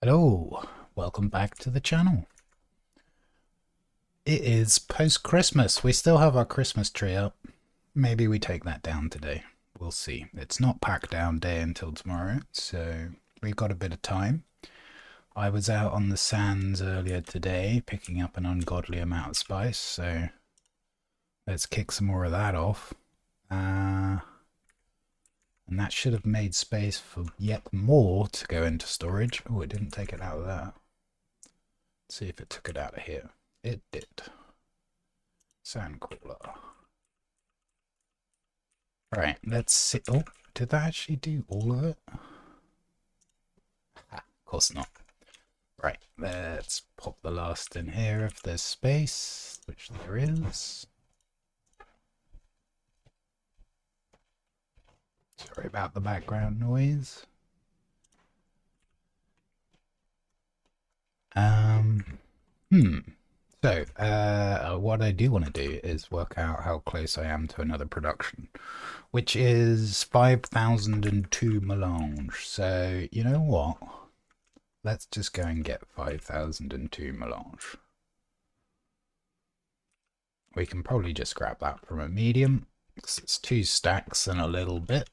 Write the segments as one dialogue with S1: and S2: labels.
S1: Hello, welcome back to the channel. It is post-Christmas. We still have our Christmas tree up. Maybe we take that down today. We'll see. It's not pack down day until tomorrow, so we've got a bit of time. I was out on the sands earlier today picking up an ungodly amount of spice, so let's kick some more of that off. And that should have made space for yet more to go into storage. Oh, it didn't take it out of there. Let's see if it took it out of here. It did. Sand crawler. Right, let's see. Oh, did that actually do all of it? Of course not. Right, let's pop the last in here if there's space, which there is. Sorry about the background noise. So, what I do want to do is work out how close I am to another production, which is 5002 melange. So, you know what? Let's just go and get 5002 melange. We can probably just grab that from a medium, because it's 2 stacks and a little bit.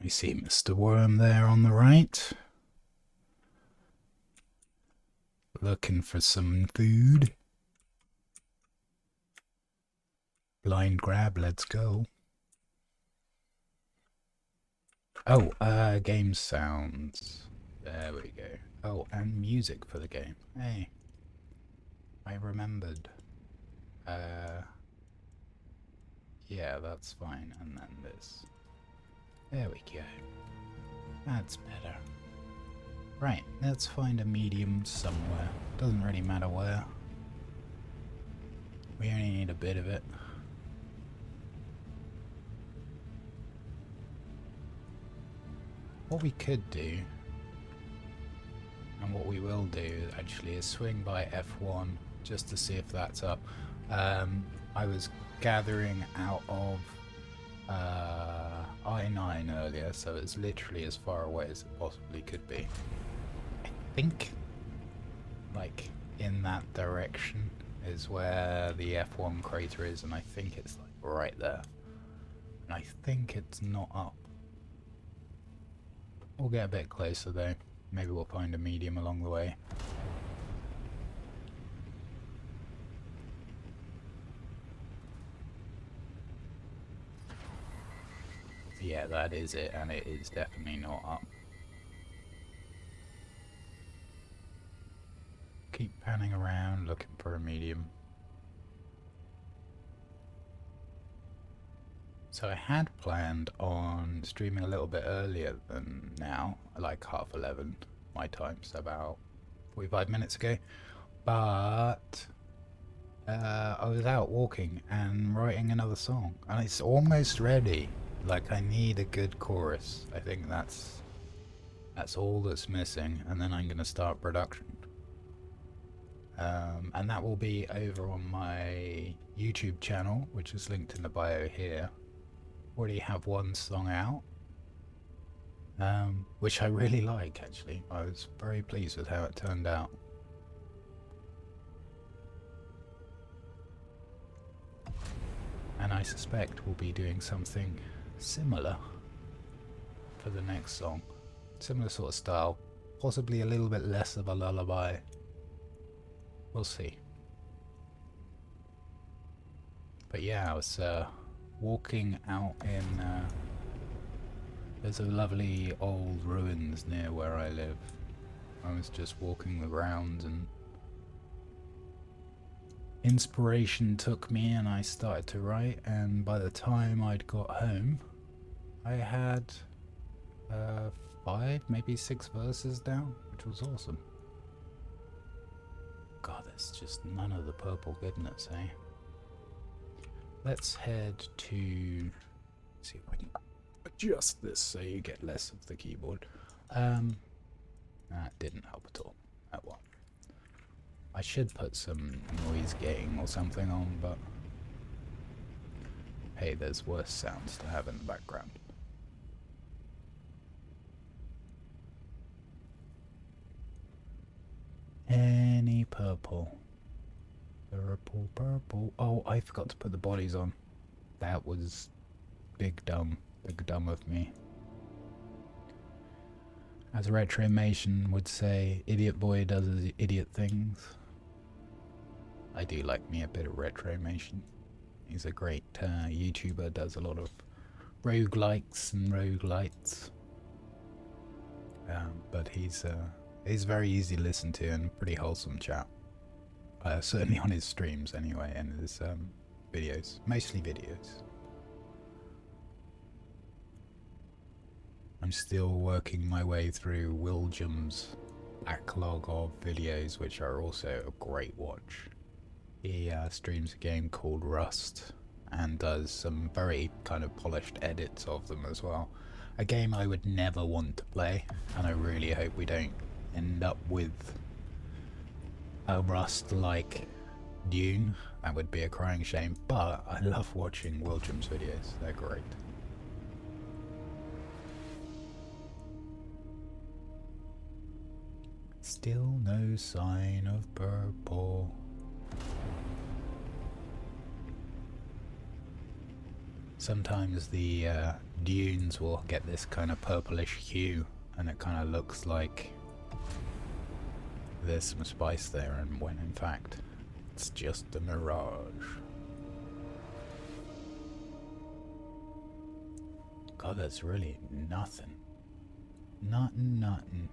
S1: We see Mr. Worm there on the right. Looking for some food. Blind grab, let's go. Oh, game sounds. There we go. Oh, and music for the game. Hey. I remembered. Yeah, that's fine. And then this. There we go. That's better. Right, let's find a medium somewhere. Doesn't really matter where. We only need a bit of it. What we could do, and what we will do actually, is swing by F1 just to see if that's up. I was gathering out of I-9 earlier, so it's literally as far away as it possibly could be. I think, like, in that direction is where the F1 crater is, and I think it's like right there. And I think it's not up. We'll get a bit closer though. Maybe we'll find a medium along the way. Yeah, that is it, and it is definitely not up. Keep panning around looking for a medium. So I had planned on streaming a little bit earlier than now, like 11:30 my time, so about 45 minutes ago. But I was out walking and writing another song, and it's almost ready. Like, I need a good chorus. I think that's all that's missing, and then I'm going to start production. And that will be over on my YouTube channel, which is linked in the bio here. Already have one song out, which I really like, actually. I was very pleased with how it turned out. And I suspect we'll be doing something similar for the next song. Similar sort of style, possibly a little bit less of a lullaby. We'll see. But yeah, I was walking out in there's a lovely old ruins near where I live. I was just walking the grounds and inspiration took me and I started to write, and by the time I'd got home I had 5, maybe 6 verses down, which was awesome. God, there's just none of the purple goodness, eh? Let's head to... see if I can adjust this so you get less of the keyboard. That didn't help at all. Oh well. I should put some noise gating or something on, but hey, there's worse sounds to have in the background. Any purple. Purple, purple. Oh, I forgot to put the bodies on. That was big dumb of me. As Retromation would say, idiot boy does his idiot things. I do like me a bit of Retromation. He's a great YouTuber, does a lot of roguelikes and roguelites. But he's very easy to listen to and pretty wholesome chap. Certainly on his streams anyway, and his videos. Mostly videos. I'm still working my way through William's backlog of videos, which are also a great watch. He streams a game called Rust and does some very kind of polished edits of them as well. A game I would never want to play, and I really hope we don't end up with a Rust like Dune. That would be a crying shame, but I love watching William's videos, they're great. Still no sign of purple. Sometimes the dunes will get this kind of purplish hue, and it kind of looks like there's some spice there, and when in fact it's just a mirage. God, that's really nothing. Nothing.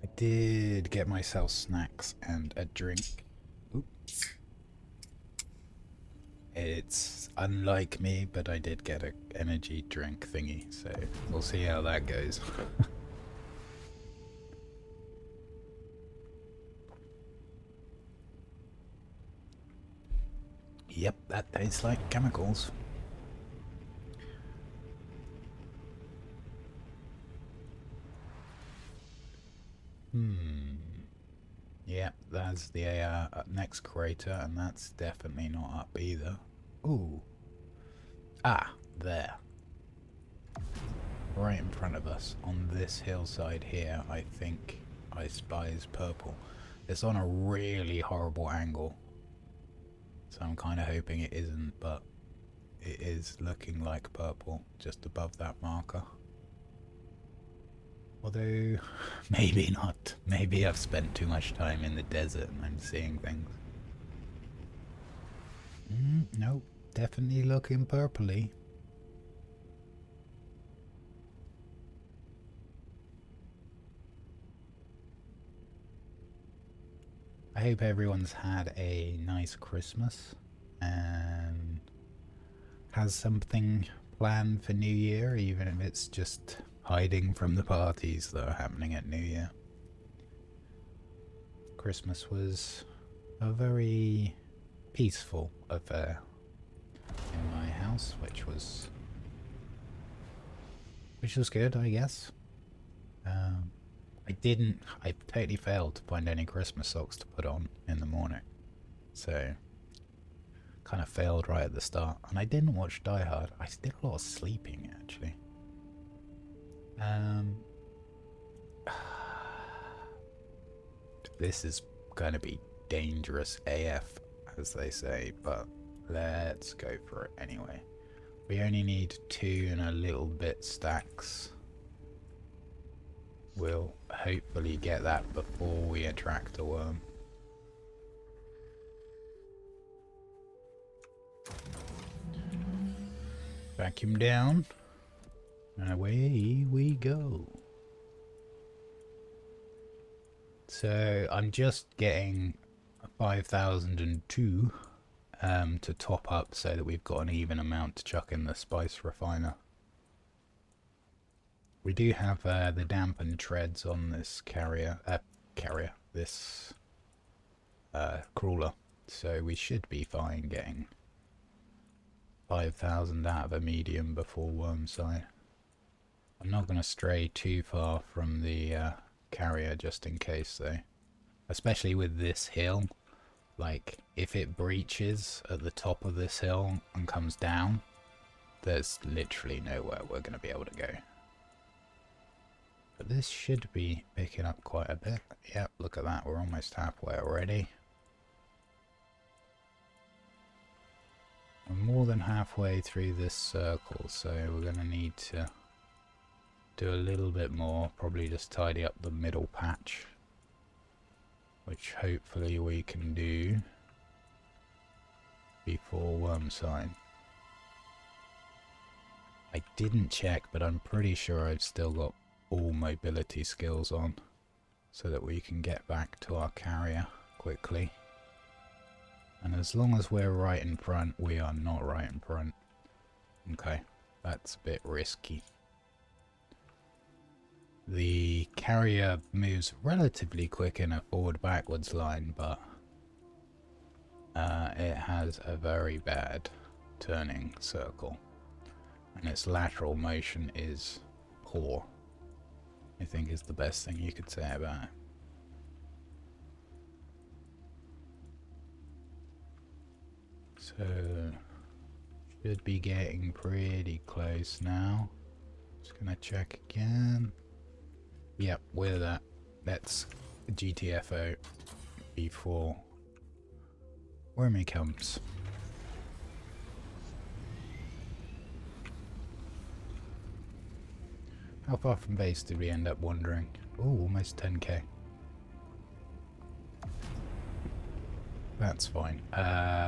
S1: I did get myself snacks and a drink. Oops. It's unlike me, but I did get an energy drink thingy, so we'll see how that goes. Yep, that tastes like chemicals. Yep, that's the next crater, and that's definitely not up either. Ooh. Ah, there. Right in front of us, on this hillside here, I think I spies purple. It's on a really horrible angle, so I'm kind of hoping it isn't, but it is looking like purple just above that marker. Although, maybe not. Maybe I've spent too much time in the desert and I'm seeing things. Nope, definitely looking purpley. I hope everyone's had a nice Christmas and has something planned for New Year, even if it's just hiding from the parties that are happening at New Year. Christmas was a very peaceful affair in my house, which was good, I guess. I totally failed to find any Christmas socks to put on in the morning, so kind of failed right at the start. And I didn't watch Die Hard. I did a lot of sleeping actually. This is going to be dangerous AF, as they say, but let's go for it anyway. We only need 2 and a little bit stacks. We'll hopefully get that before we attract a worm. Vacuum down, and away we go. So I'm just getting 5,002 to top up so that we've got an even amount to chuck in the spice refiner. We do have the dampened treads on this this crawler, so we should be fine getting 5,000 out of a medium before worm sight. I'm not going to stray too far from the carrier just in case though, especially with this hill. Like, if it breaches at the top of this hill and comes down, there's literally nowhere we're going to be able to go. But this should be picking up quite a bit. Yep, look at that, we're almost halfway already. We're more than halfway through this circle, so we're going to need to do a little bit more, probably just tidy up the middle patch, which hopefully we can do before worm sign. I didn't check, but I'm pretty sure I've still got all mobility skills on, so that we can get back to our carrier quickly. And as long as we're right in front, we are not right in front. Okay, that's a bit risky. The carrier moves relatively quick in a forward-backwards line, but it has a very bad turning circle. And its lateral motion is poor, I think is the best thing you could say about it. So, should be getting pretty close now. Just gonna check again. Yep, we're that. That's GTFO before Wormy comes. How far from base did we end up wandering? Oh, almost 10k. That's fine.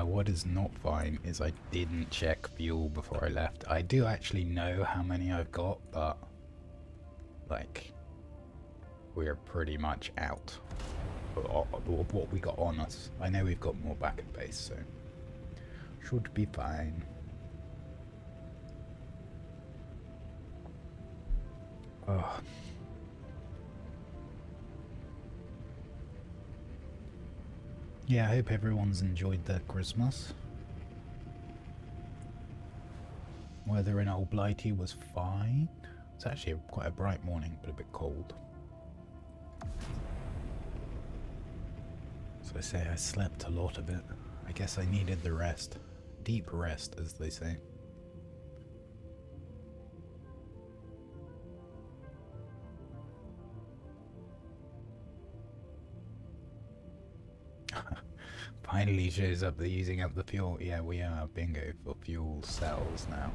S1: What is not fine is I didn't check fuel before I left. I do actually know how many I've got, but like, we're pretty much out of what we got on us. I know we've got more back at base, so should be fine. Oh. Yeah, I hope everyone's enjoyed their Christmas. Weather in Old Blighty was fine. It's actually quite a bright morning, but a bit cold. So I say I slept a lot of it. I guess I needed the rest. Deep rest, as they say. Finally shows up the using up the fuel. Yeah, we are bingo for fuel cells now.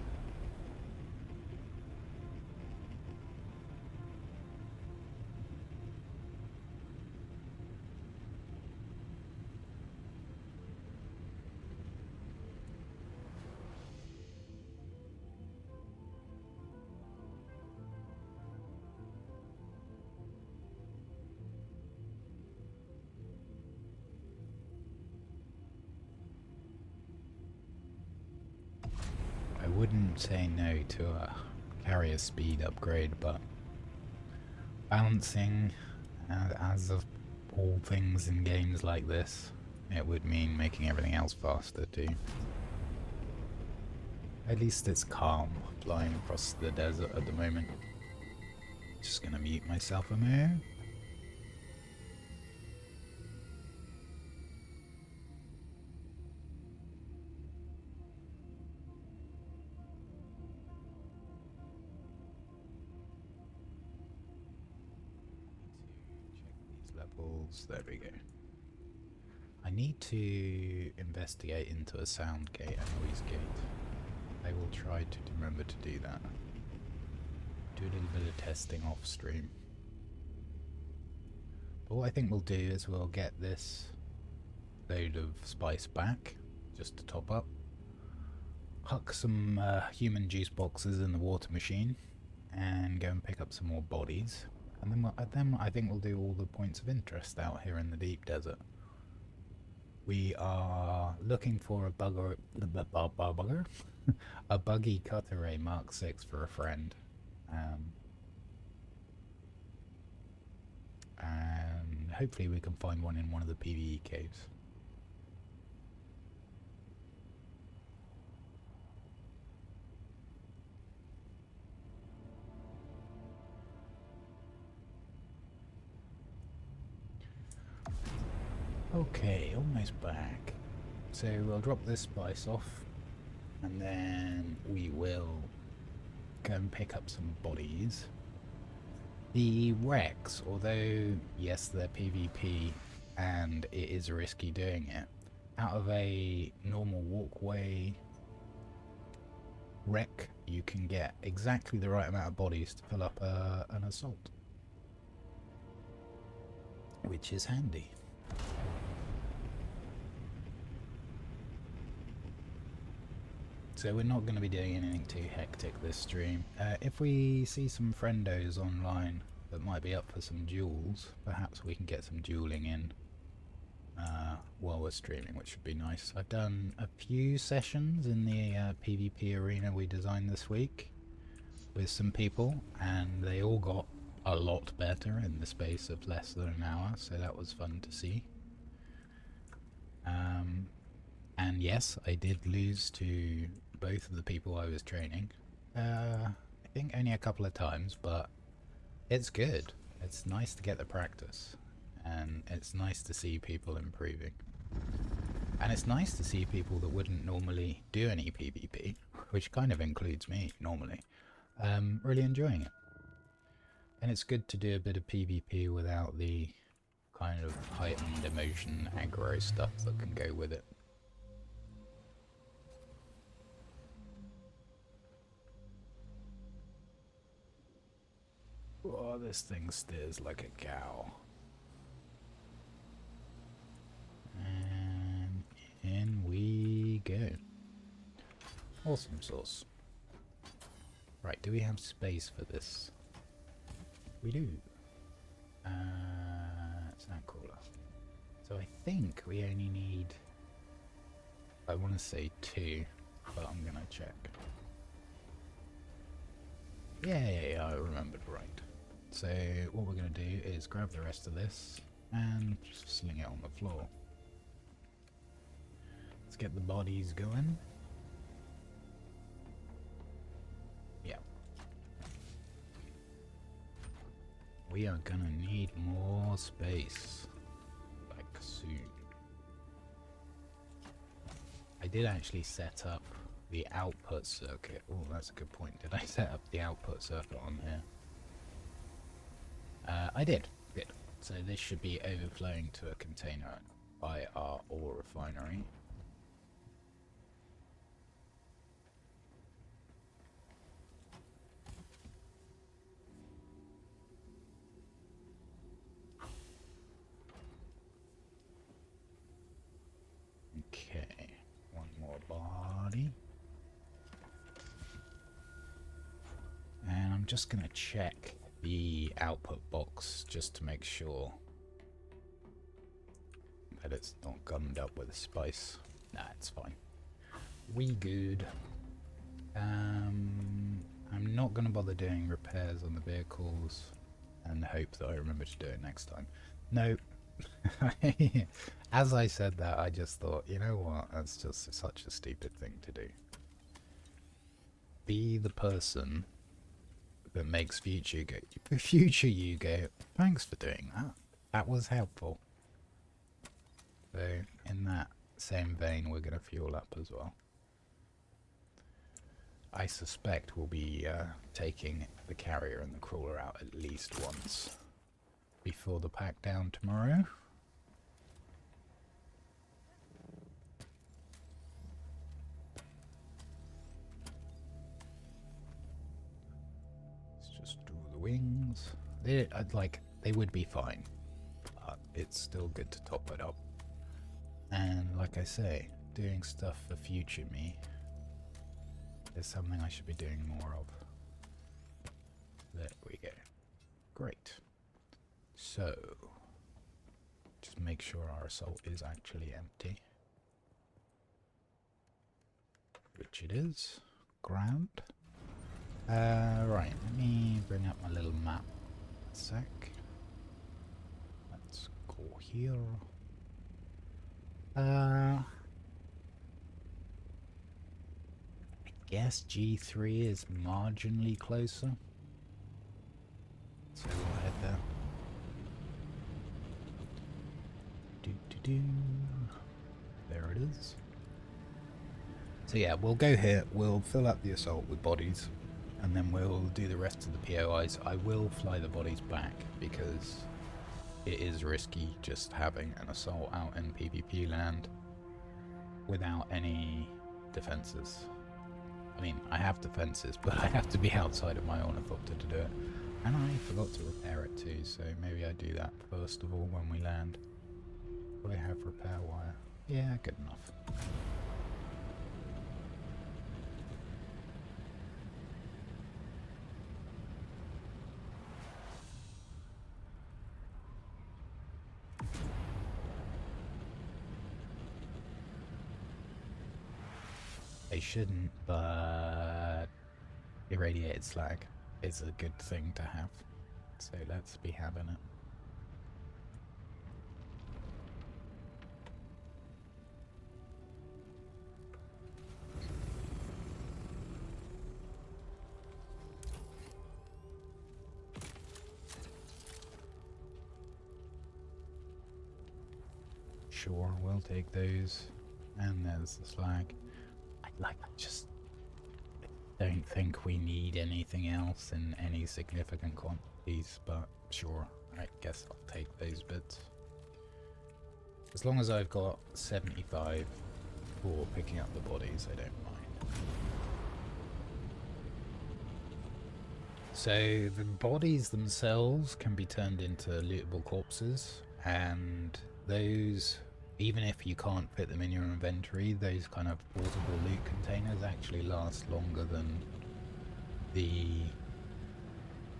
S1: I wouldn't say no to a carrier speed upgrade, but balancing, as of all things in games like this, it would mean making everything else faster too. At least it's calm flying across the desert at the moment. Just gonna mute myself a moment. There we go. I need to investigate into a sound gate and noise gate. I will try to remember to do that. Do a little bit of testing off stream. But what I think we'll do is we'll get this load of spice back, just to top up. Huck some human juice boxes in the water machine, and go and pick up some more bodies. And then I think we'll do all the points of interest out here in the deep desert. We are looking for a a buggy cutter Mark 6 for a friend. And hopefully we can find one in one of the PvE caves. Okay, almost back. So we'll drop this spice off, and then we will go and pick up some bodies. The wrecks, although yes they're PvP and it is risky doing it, out of a normal walkway wreck you can get exactly the right amount of bodies to fill up an assault, which is handy. So we're not going to be doing anything too hectic this stream. If we see some friendos online that might be up for some duels, perhaps we can get some dueling in while we're streaming, which would be nice. I've done a few sessions in the PvP arena we designed this week with some people, and they all got a lot better in the space of less than an hour, so that was fun to see. And yes, I did lose to both of the people I was training. I think only a couple of times, but it's good. It's nice to get the practice, and it's nice to see people improving. And it's nice to see people that wouldn't normally do any PvP, which kind of includes me normally, really enjoying it. And it's good to do a bit of PvP without the kind of heightened emotion aggro stuff that can go with it. Oh, this thing steers like a cow. And in we go. Awesome sauce. Right, do we have space for this? We do. It's not cooler. So I think we only need, I want to say 2, but I'm gonna check. Yeah, I remembered right. So what we're gonna do is grab the rest of this and just sling it on the floor. Let's get the bodies going. Yeah. We are gonna need more space. Like soon. I did actually set up the output circuit. Oh, that's a good point. Did I set up the output circuit on here? I did. Good. So this should be overflowing to a container by our ore refinery. Okay, one more body. And I'm just gonna check the output box just to make sure that it's not gummed up with spice. Nah, it's fine. We good. I'm not gonna bother doing repairs on the vehicles and hope that I remember to do it next time. No. As I said that, I just thought, you know what, that's just such a stupid thing to do. Be the person that makes future you go, thanks for doing that. That was helpful. So in that same vein, we're going to fuel up as well. I suspect we'll be taking the carrier and the crawler out at least once before the pack down tomorrow. Wings. They would be fine, but it's still good to top it up. And like I say, doing stuff for future me is something I should be doing more of. There we go. Great. So just make sure our assault is actually empty, which it is. Grand. Right, let me bring up my little map a sec. Let's go here. I guess G3 is marginally closer. So we'll head there. There it is. So yeah, we'll go here, we'll fill up the assault with bodies, and then we'll do the rest of the POIs. I will fly the bodies back, because it is risky just having an assault out in PvP land without any defences. I mean, I have defences, but I have to be outside of my ornithopter to do it. And I forgot to repair it too, so maybe I do that first of all when we land. Do I have repair wire? Yeah, good enough. They shouldn't, but irradiated slag is a good thing to have, so let's be having it. Sure, we'll take those. And there's the slag. I just don't think we need anything else in any significant quantities, but sure, I guess I'll take those bits. As long as I've got 75 for picking up the bodies, I don't mind. So the bodies themselves can be turned into lootable corpses, and those, even if you can't fit them in your inventory, those kind of portable loot containers actually last longer than the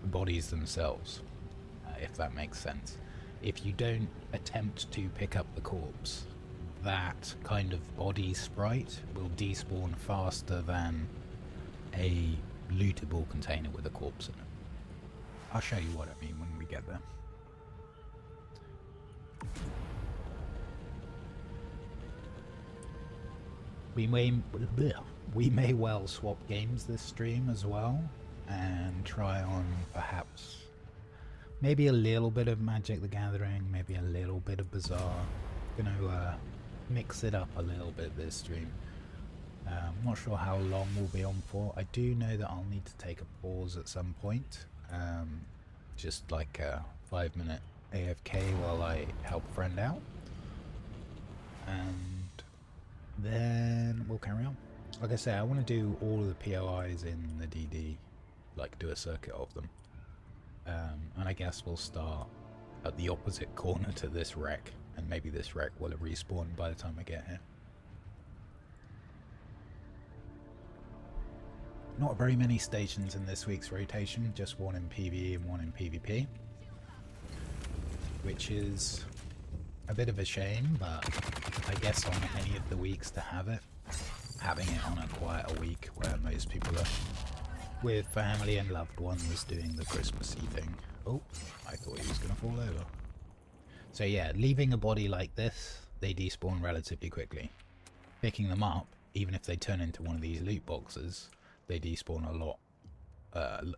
S1: bodies themselves, if that makes sense. If you don't attempt to pick up the corpse, that kind of body sprite will despawn faster than a lootable container with a corpse in it. I'll show you what I mean when we get there. We may well swap games this stream as well, and try on perhaps maybe a little bit of Magic the Gathering, maybe a little bit of Bazaar. Gonna mix it up a little bit this stream. I'm not sure how long we'll be on for. I do know that I'll need to take a pause at some point, just like a 5-minute AFK while I help a friend out, and then we'll carry on. Like I say, I want to do all of the POIs in the DD, like do a circuit of them, and I guess we'll start at the opposite corner to this wreck, and maybe this wreck will have respawned by the time I get here. Not very many stations in this week's rotation, just one in PvE and one in PvP, which is a bit of a shame, but I guess on any of the weeks to have it, having it on a quieter week where most people are with family and loved ones doing the Christmassy thing. Oh, I thought he was going to fall over. So yeah, leaving a body like this, they despawn relatively quickly. Picking them up, even if they turn into one of these loot boxes, they despawn a lot.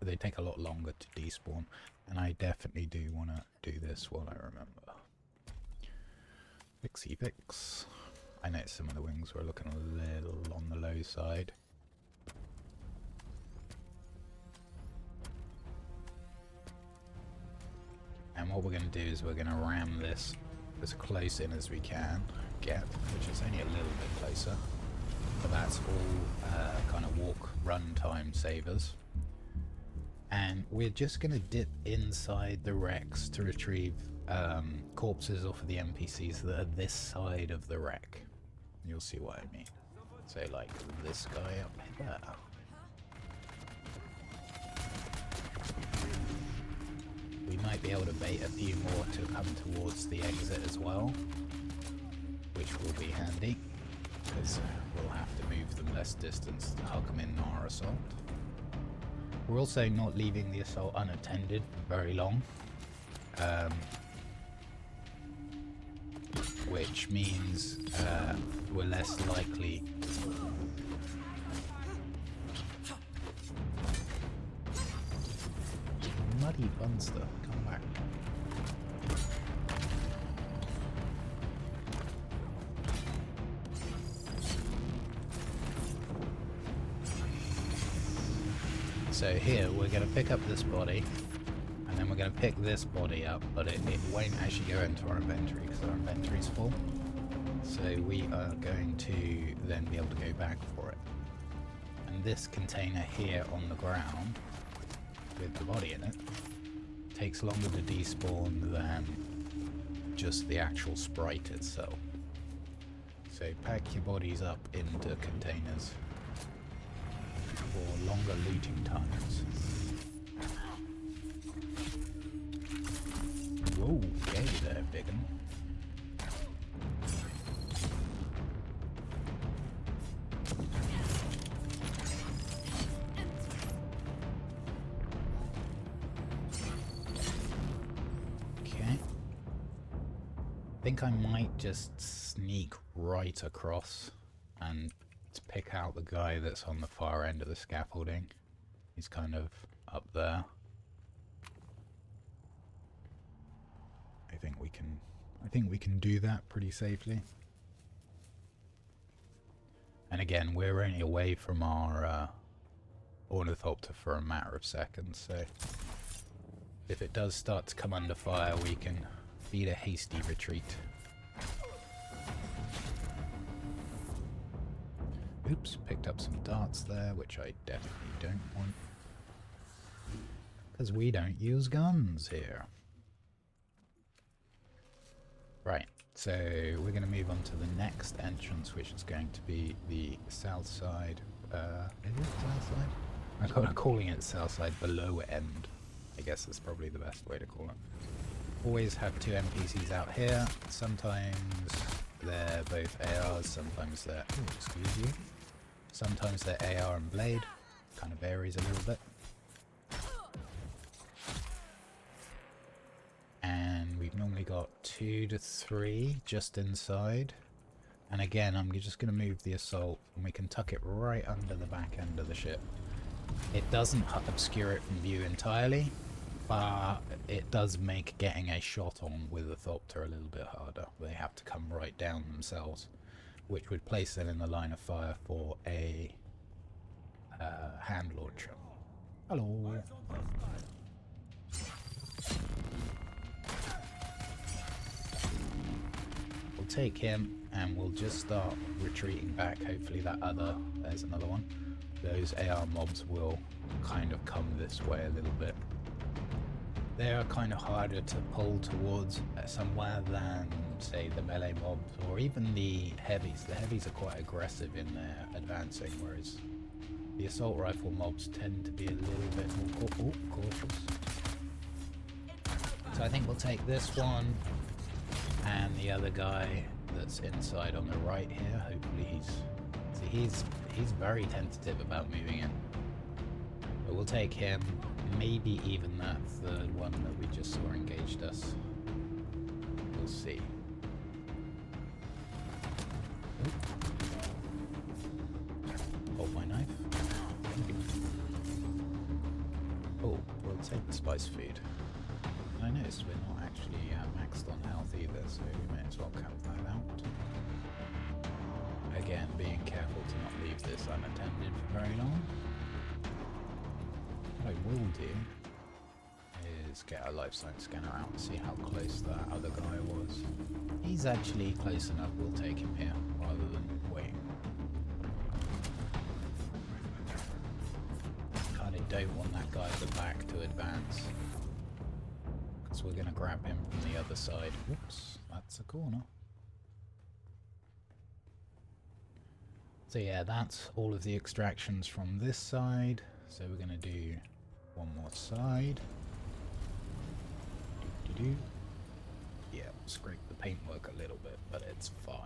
S1: They take a lot longer to despawn, and I definitely do want to do this while I remember. Fixie fix. I noticed some of the wings were looking a little on the low side. And what we're going to do is we're going to ram this as close in as we can get, which is only a little bit closer. But that's all kind of walk run time savers. And we're just going to dip inside the wrecks to retrieve corpses off of the NPCs that are this side of the wreck. You'll see what I mean. So like this guy up there. We might be able to bait a few more to come towards the exit as well, which will be handy, because we'll have to move them less distance to hug them in our assault. We're also not leaving the assault unattended for very long, which means we're less likely Muddy Bunster, come back. So here we're going to pick up this body, and then we're going to pick this body up, but it won't actually go into our inventory because our inventory's full. So we are going to then be able to go back for it. And this container here on the ground, with the body in it, takes longer to despawn than just the actual sprite itself. So pack your bodies up into containers for longer looting times. Whoa, yeah, there, big one. Okay. I think I might just sneak right across and pick out the guy that's on the far end of the scaffolding. He's kind of up there. I think we can do that pretty safely. And again, we're only away from our ornithopter for a matter of seconds, so if it does start to come under fire, we can beat a hasty retreat. Oops, picked up some darts there, which I definitely don't want. Because we don't use guns here. Right, so we're going to move on to the next entrance, which is going to be the south side. Is it south side? I'm kind of calling it south side below end. I guess that's probably the best way to call it. Always have two NPCs out here. Sometimes they're both ARs, sometimes they're... Oh, excuse you. Sometimes they're AR and blade. Kind of varies a little bit. And we've normally got 2 to 3 just inside. And again, I'm just going to move the assault and we can tuck it right under the back end of the ship. It doesn't obscure it from view entirely, but it does make getting a shot on with a Thopter a little bit harder. They have to come right down themselves, which would place them in the line of fire for a hand launcher. Hello. We'll take him and we'll just start retreating back. Hopefully there's another one. Those AR mobs will kind of come this way a little bit. They are kind of harder to pull towards somewhere than, say, the melee mobs or even the heavies. The heavies are quite aggressive in their advancing, whereas the assault rifle mobs tend to be a little bit more cautious. So I think we'll take this one and the other guy that's inside on the right here. Hopefully he's very tentative about moving in. But we'll take him, maybe even that third one that we just saw engaged us. We'll see. Hold my knife. Oh, we'll take the spice feed. I noticed we're not actually maxed on health either, so we may as well cap that out. Again, being careful to not leave this unattended for very long. What I will do is get a life science scanner out and see how close that other guy was. He's actually close enough, we'll take him here rather than wait. Kinda don't want that guy at the back to advance, because we're going to grab him from the other side. Whoops, that's a corner. So yeah, that's all of the extractions from this side. So we're going to do one more side. Yeah, scrape the paintwork a little bit, but it's fine.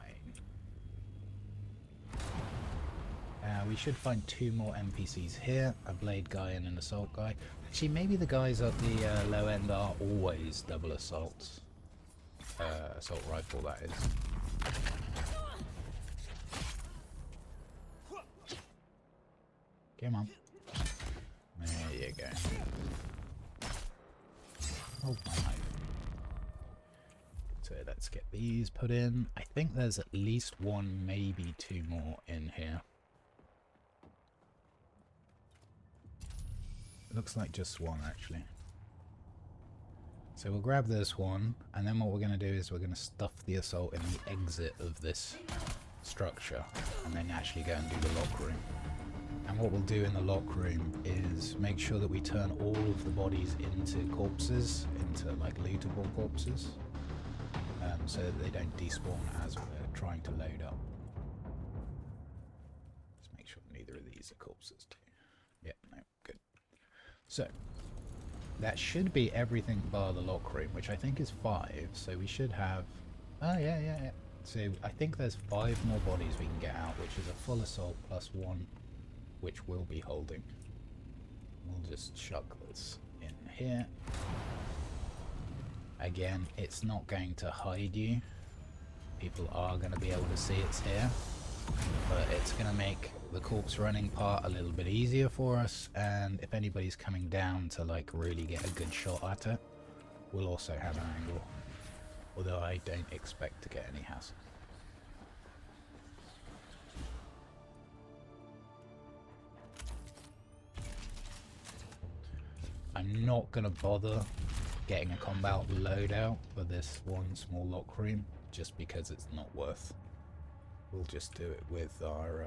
S1: We should find 2 more NPCs here, a blade guy and an assault guy. Actually, maybe the guys at the low end are always double assaults. Assault rifle, that is. Come on. There you go. Oh my knife. So let's get these put in. I think there's at least 1, maybe 2 more in here. It looks like just one, actually. So we'll grab this one, and then what we're going to do is we're going to stuff the assault in the exit of this structure, and then actually go and do the lock room. And what we'll do in the lock room is make sure that we turn all of the bodies into corpses, into like lootable corpses, so that they don't despawn as we're trying to load up. Just make sure neither of these are corpses too. Yep, no, good. So, that should be everything bar the lock room, which I think is 5, so we should have... Oh, yeah. So I think there's 5 more bodies we can get out, which is a full assault plus 1, which we'll be holding. We'll just chuck this in here. Again, it's not going to hide you. People are going to be able to see it's here. But it's going to make the corpse running part a little bit easier for us, and if anybody's coming down to like really get a good shot at it, we'll also have an angle. Although I don't expect to get any hassle. I'm not going to bother getting a combat loadout for this one small lock room, just because it's not worth. We'll just do it with our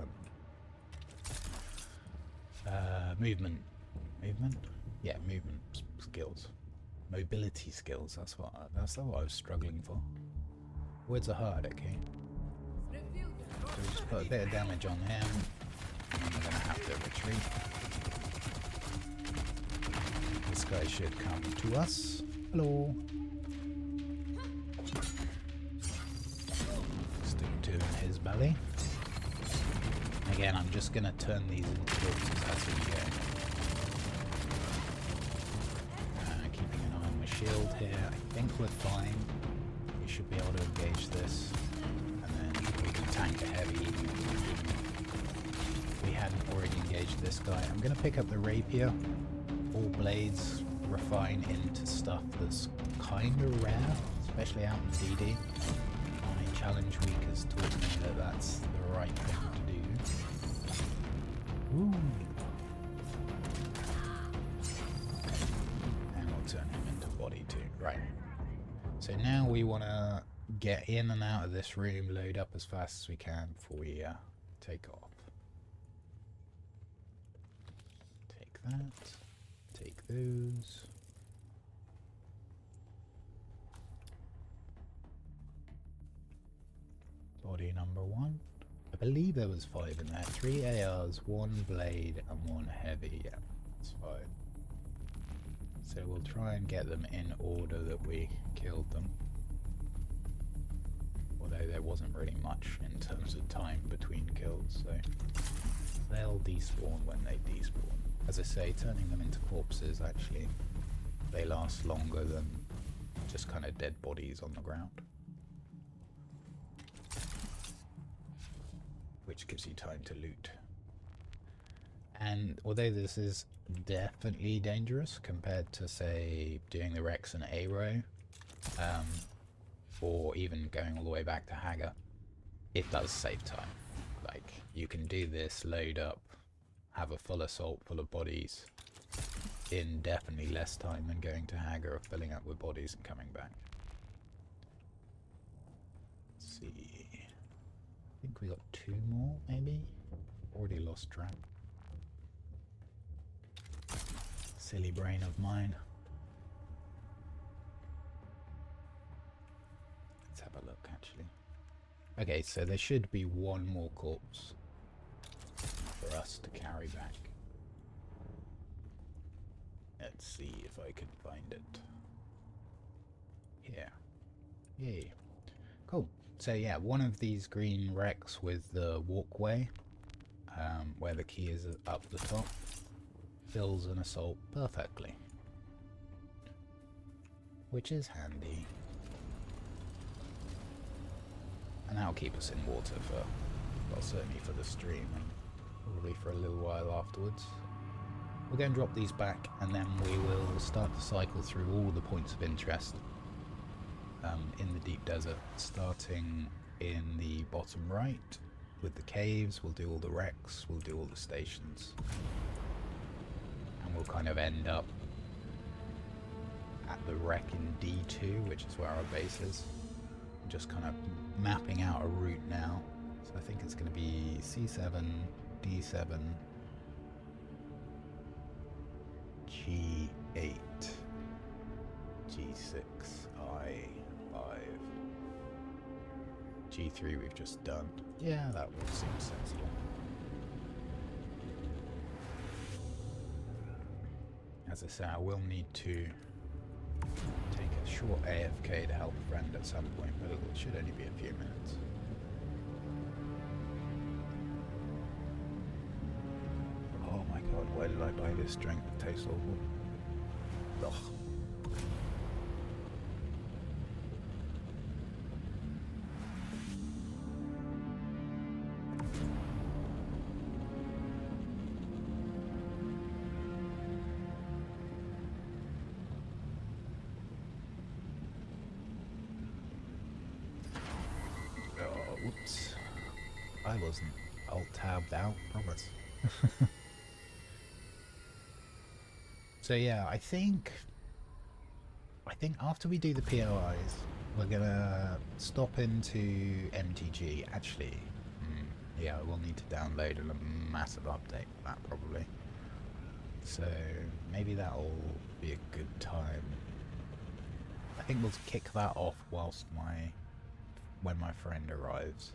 S1: movement. Yeah, movement skills, mobility skills. That's what I was struggling for. Words are hard, okay. So we just put a bit of damage on him, and then we're gonna have to retreat. This guy should come to us. Hello. Stick 2 in his belly. Again, I'm just going to turn these into corpses as we go. Keeping an eye on my shield here. I think we're fine. We should be able to engage this. And then we can tank a heavy even if we hadn't already engaged this guy. I'm going to pick up the rapier. All blades refine into stuff that's kind of rare, especially out in DD. My challenge week has taught me that that's the right thing to do. Ooh. And we'll turn him into body too. Right. So now we want to get in and out of this room, load up as fast as we can before we take off. Take that. Take those. Body number 1. I believe there was 5 in there. 3 ARs, 1 blade, and 1 heavy. Yeah, that's 5. So we'll try and get them in order that we killed them. Although there wasn't really much in terms of time between kills, so they'll despawn when they despawn. As I say, turning them into corpses, actually, they last longer than just kind of dead bodies on the ground. Which gives you time to loot. And although this is definitely dangerous compared to, say, doing the Rex and A-Row, or even going all the way back to Hagar, it does save time. Like, you can do this, load up, have a full assault full of bodies in definitely less time than going to Hagar or filling up with bodies and coming back. Let's see. I think we got 2 more, maybe? Already lost track. Silly brain of mine. Let's have a look, actually. Okay, so there should be 1 more corpse for us to carry back. Let's see if I can find it. Here. Yay. Cool. So yeah, one of these green wrecks with the walkway, where the key is up the top, fills an assault perfectly. Which is handy. And that'll keep us in water for, well, certainly for the stream, and probably for a little while afterwards. We're going to drop these back, and then we will start to cycle through all the points of interest in the deep desert, starting in the bottom right with the caves. We'll do all the wrecks, we'll do all the stations, and and we'll kind of end up at the wreck in D2, which is where our base is. Just kind of mapping out a route now. So I think it's going to be C7, D7, G8, G6, I5, G3 we've just done. Yeah, that would seem sensible. As I say, I will need to take a short AFK to help a friend at some point, but it should only be a few minutes. Oh my god, why did I buy this drink that tastes awful? Ugh. Whoops. I wasn't alt-tabbed out, promise. So yeah, I think after we do the POIs, we're gonna stop into MTG. Actually, yeah, we'll need to download a massive update for that probably. So maybe that'll be a good time. I think we'll kick that off whilst when my friend arrives.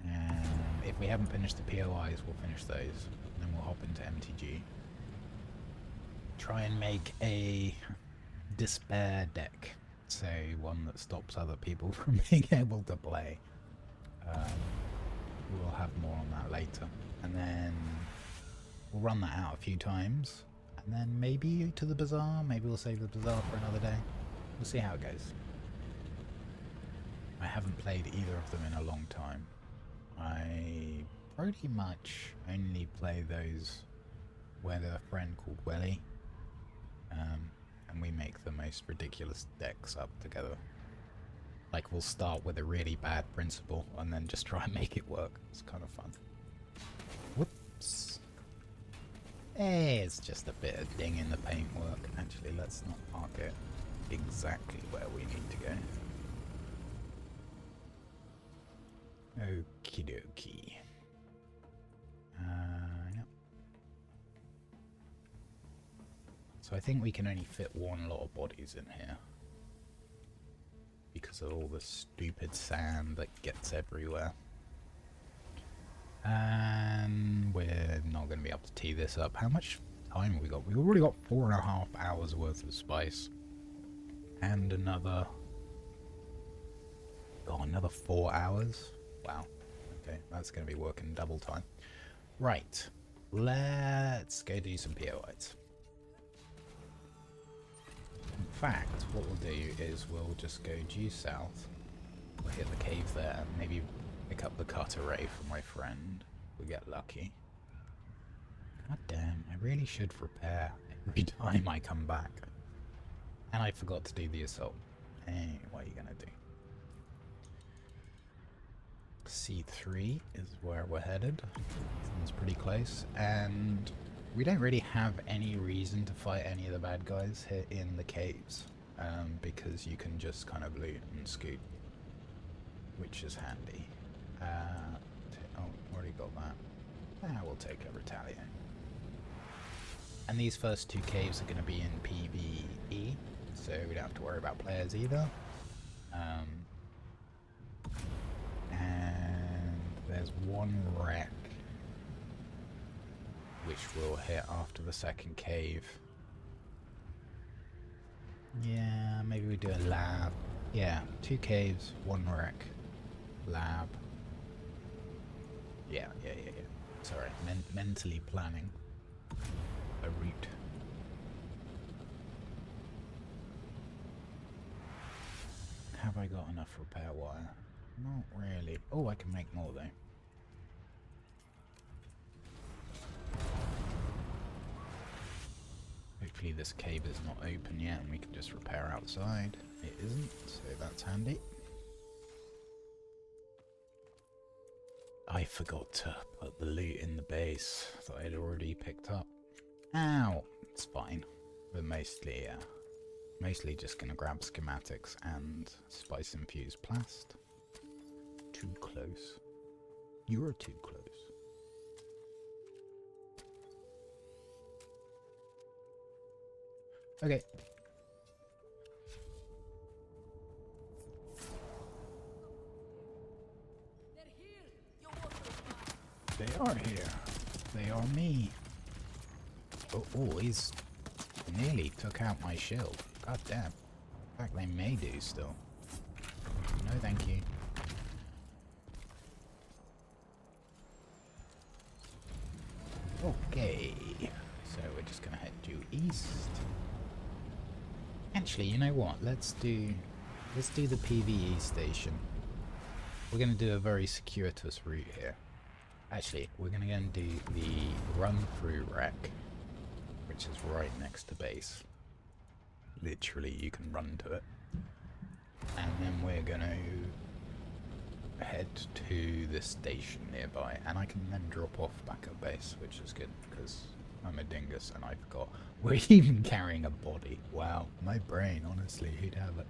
S1: And if we haven't finished the POIs, we'll finish those. And then we'll hop into MTG. Try and make a despair deck. So one that stops other people from being able to play. We'll have more on that later. And then we'll run that out a few times. And then maybe to the bazaar. Maybe we'll save the bazaar for another day. We'll see how it goes. I haven't played either of them in a long time. I pretty much only play those with a friend called Welly, and we make the most ridiculous decks up together. Like, we'll start with a really bad principle and then just try and make it work. It's kind of fun. Whoops. Hey, it's just a bit of ding in the paintwork. Actually, let's not park it exactly where we need to go. Okie dokie. Yep. So I think we can only fit one lot of bodies in here because of all the stupid sand that gets everywhere. And we're not going to be able to tee this up. How much time have we got? We've already got 4.5 hours worth of spice. And another 4 hours. Wow. Okay, that's going to be working double time. Right. Let's go do some POIs. In fact, what we'll do is we'll just go due south. We'll hit the cave there. Maybe pick up the cut array for my friend. We get lucky. God damn, I really should repair every time I come back. And I forgot to do the assault. Hey, what are you going to do? C3 is where we're headed. It's pretty close, and we don't really have any reason to fight any of the bad guys here in the caves, because you can just kind of loot and scoot, which is handy. Oh, already got that. We'll take a Retaliate. And these first two caves are going to be in PvE, so we don't have to worry about players either. And there's one wreck which we'll hit after the second cave. Yeah, maybe we do a lab. Yeah, 2 caves, 1 wreck, lab. Yeah. Sorry, mentally planning a route. Have I got enough repair wire? Not really. Oh, I can make more though. Hopefully this cave is not open yet and we can just repair outside. It isn't, so that's handy. I forgot to put the loot in the base that I'd already picked up. Ow! It's fine. We're mostly just gonna grab schematics and spice infused plast. Too close. You're too close. Okay. They are here. They are me. Oh, he's nearly took out my shield. God damn. In fact, they may do still. No, thank you. Okay. So we're just gonna head due east. Actually, you know what? Let's do the PvE station. We're gonna do a very circuitous route here. Actually, we're gonna go and do the run-through wreck, which is right next to base. Literally, you can run to it. And then we're gonna head to this station nearby, and I can then drop off back at base, which is good, because I'm a dingus and I forgot. We're even carrying a body. Wow, my brain, honestly, who'd have it?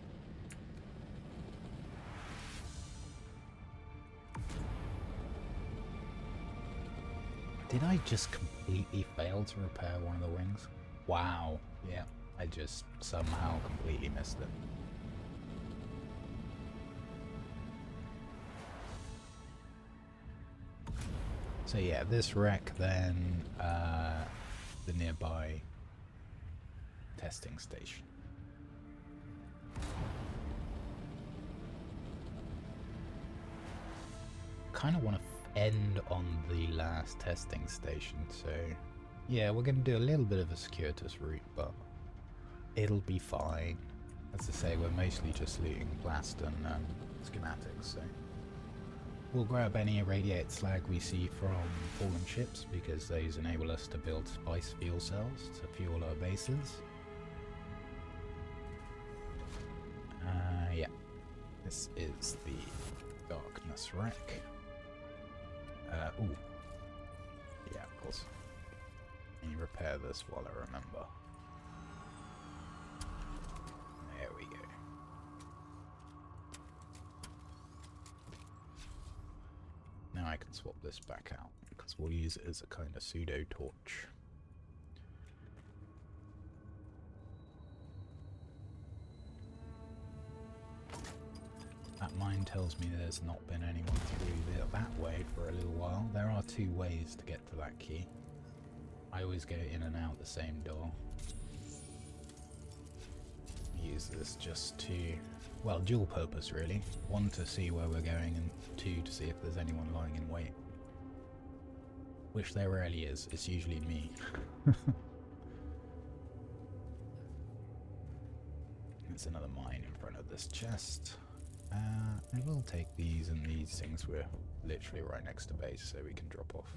S1: Did I just completely fail to repair one of the wings? Wow, yeah, I just somehow completely missed it. So yeah, this wreck, then the nearby testing station. Kind of want to end on the last testing station, so yeah, we're going to do a little bit of a circuitous route, but it'll be fine. As I say, we're mostly just looting blast and schematics, so we'll grab any irradiated slag we see from fallen ships, because those enable us to build spice fuel cells to fuel our bases. Yeah, this is the Darkness wreck. Ooh. Yeah, of course. Let me repair this while I remember. There we go. Now I can swap this back out, because we'll use it as a kind of pseudo torch. That mine tells me there's not been anyone through that way for a little while. There are two ways to get to that key. I always go in and out the same door. Use this just to, well, dual purpose really. One, to see where we're going, and two, to see if there's anyone lying in wait. Which there rarely is. It's usually me. There's another mine in front of this chest. I will take these and these things. We're literally right next to base, so we can drop off.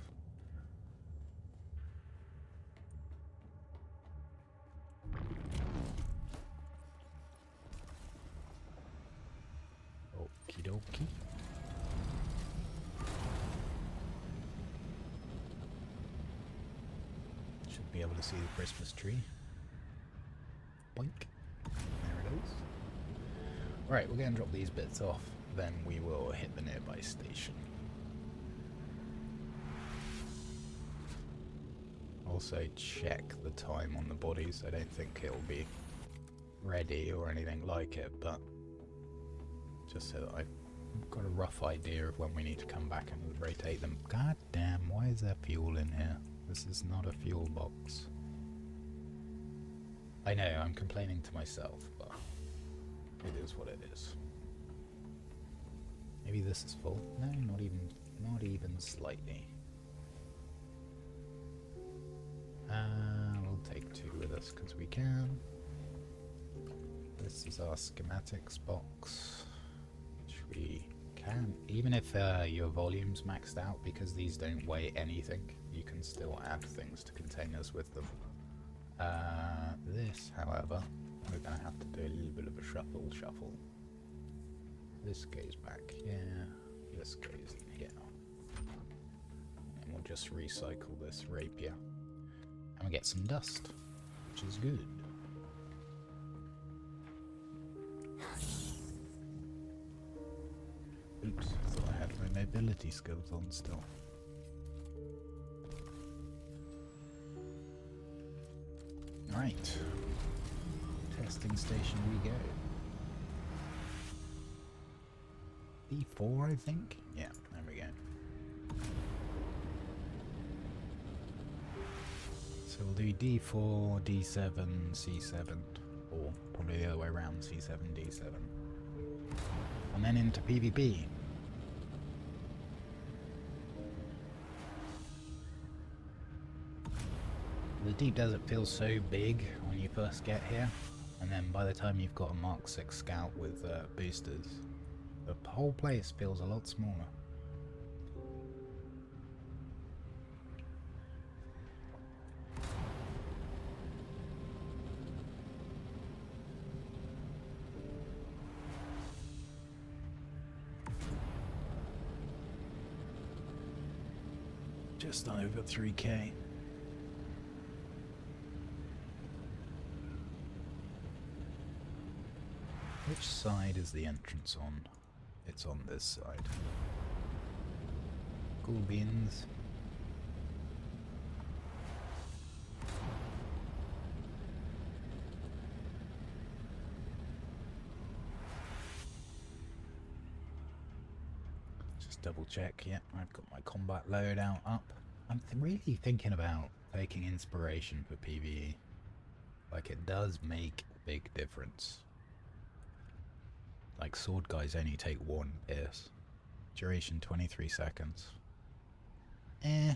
S1: Okie dokie. Should be able to see the Christmas tree. Boink. There it is. Right, we're going to drop these bits off, then we will hit the nearby station. Also check the time on the bodies. I don't think it'll be ready or anything like it, but just so that I've got a rough idea of when we need to come back and rotate them. God damn, why is there fuel in here? This is not a fuel box. I know, I'm complaining to myself, but it is what it is. Maybe this is full. No, not even slightly. We'll take two with us because we can. This is our schematics box, which we can. Even if your volume's maxed out, because these don't weigh anything, you can still add things to containers with them. This, however, we're going to have to do a little bit of a shuffle. This goes back here, this goes in here. And we'll just recycle this rapier. And we get some dust, which is good. Oops, I thought I had my mobility skills on still. Right. Testing station we go. D4, I think? Yeah, there we go. So we'll do D4, D7, C7, or probably the other way around, C7, D7. And then into PvP. The deep desert feels so big when you first get here, and then by the time you've got a Mark 6 scout with boosters, the whole place feels a lot smaller. Just over 3k. Which side is the entrance on? It's on this side. Cool beans. Just double check, yeah, I've got my combat loadout up. I'm really thinking about taking inspiration for PvE. Like, it does make a big difference. Like, sword guys only take 1 pierce. Duration 23 seconds. Nah,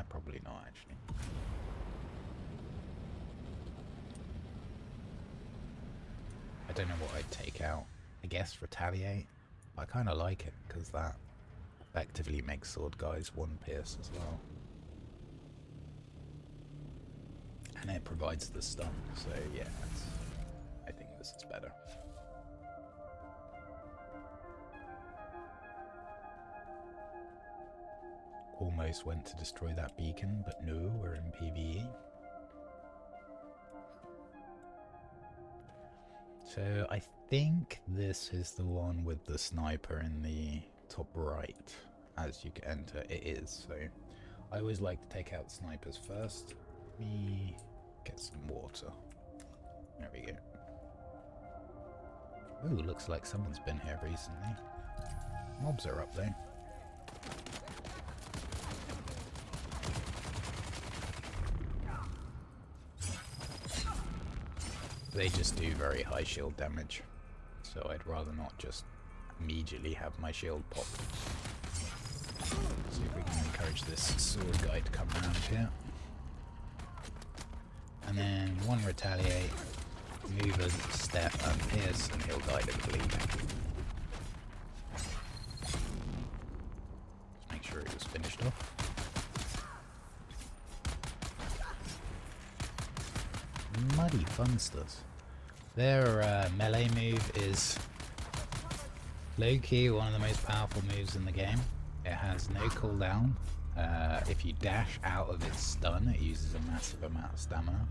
S1: probably not actually. I don't know what I'd take out. I guess Retaliate. I kind of like it because that effectively makes sword guys 1 pierce as well. And it provides the stun, so yeah, I think this is better. Almost went to destroy that beacon, but no, we're in PvE. So I think this is the one with the sniper in the top right as you enter. It is, so I always like to take out snipers first. Let me get some water. There we go. Ooh, looks like someone's been here recently. Mobs are up there. They just do very high shield damage, so I'd rather not just immediately have my shield pop. See if we can encourage this sword guy to come around here. And then 1 retaliate, move a step and pierce, and he'll die to bleed. Just make sure it was finished off. Muddy Funsters. Their melee move is low-key one of the most powerful moves in the game. It has no cooldown. If you dash out of its stun, it uses a massive amount of stamina.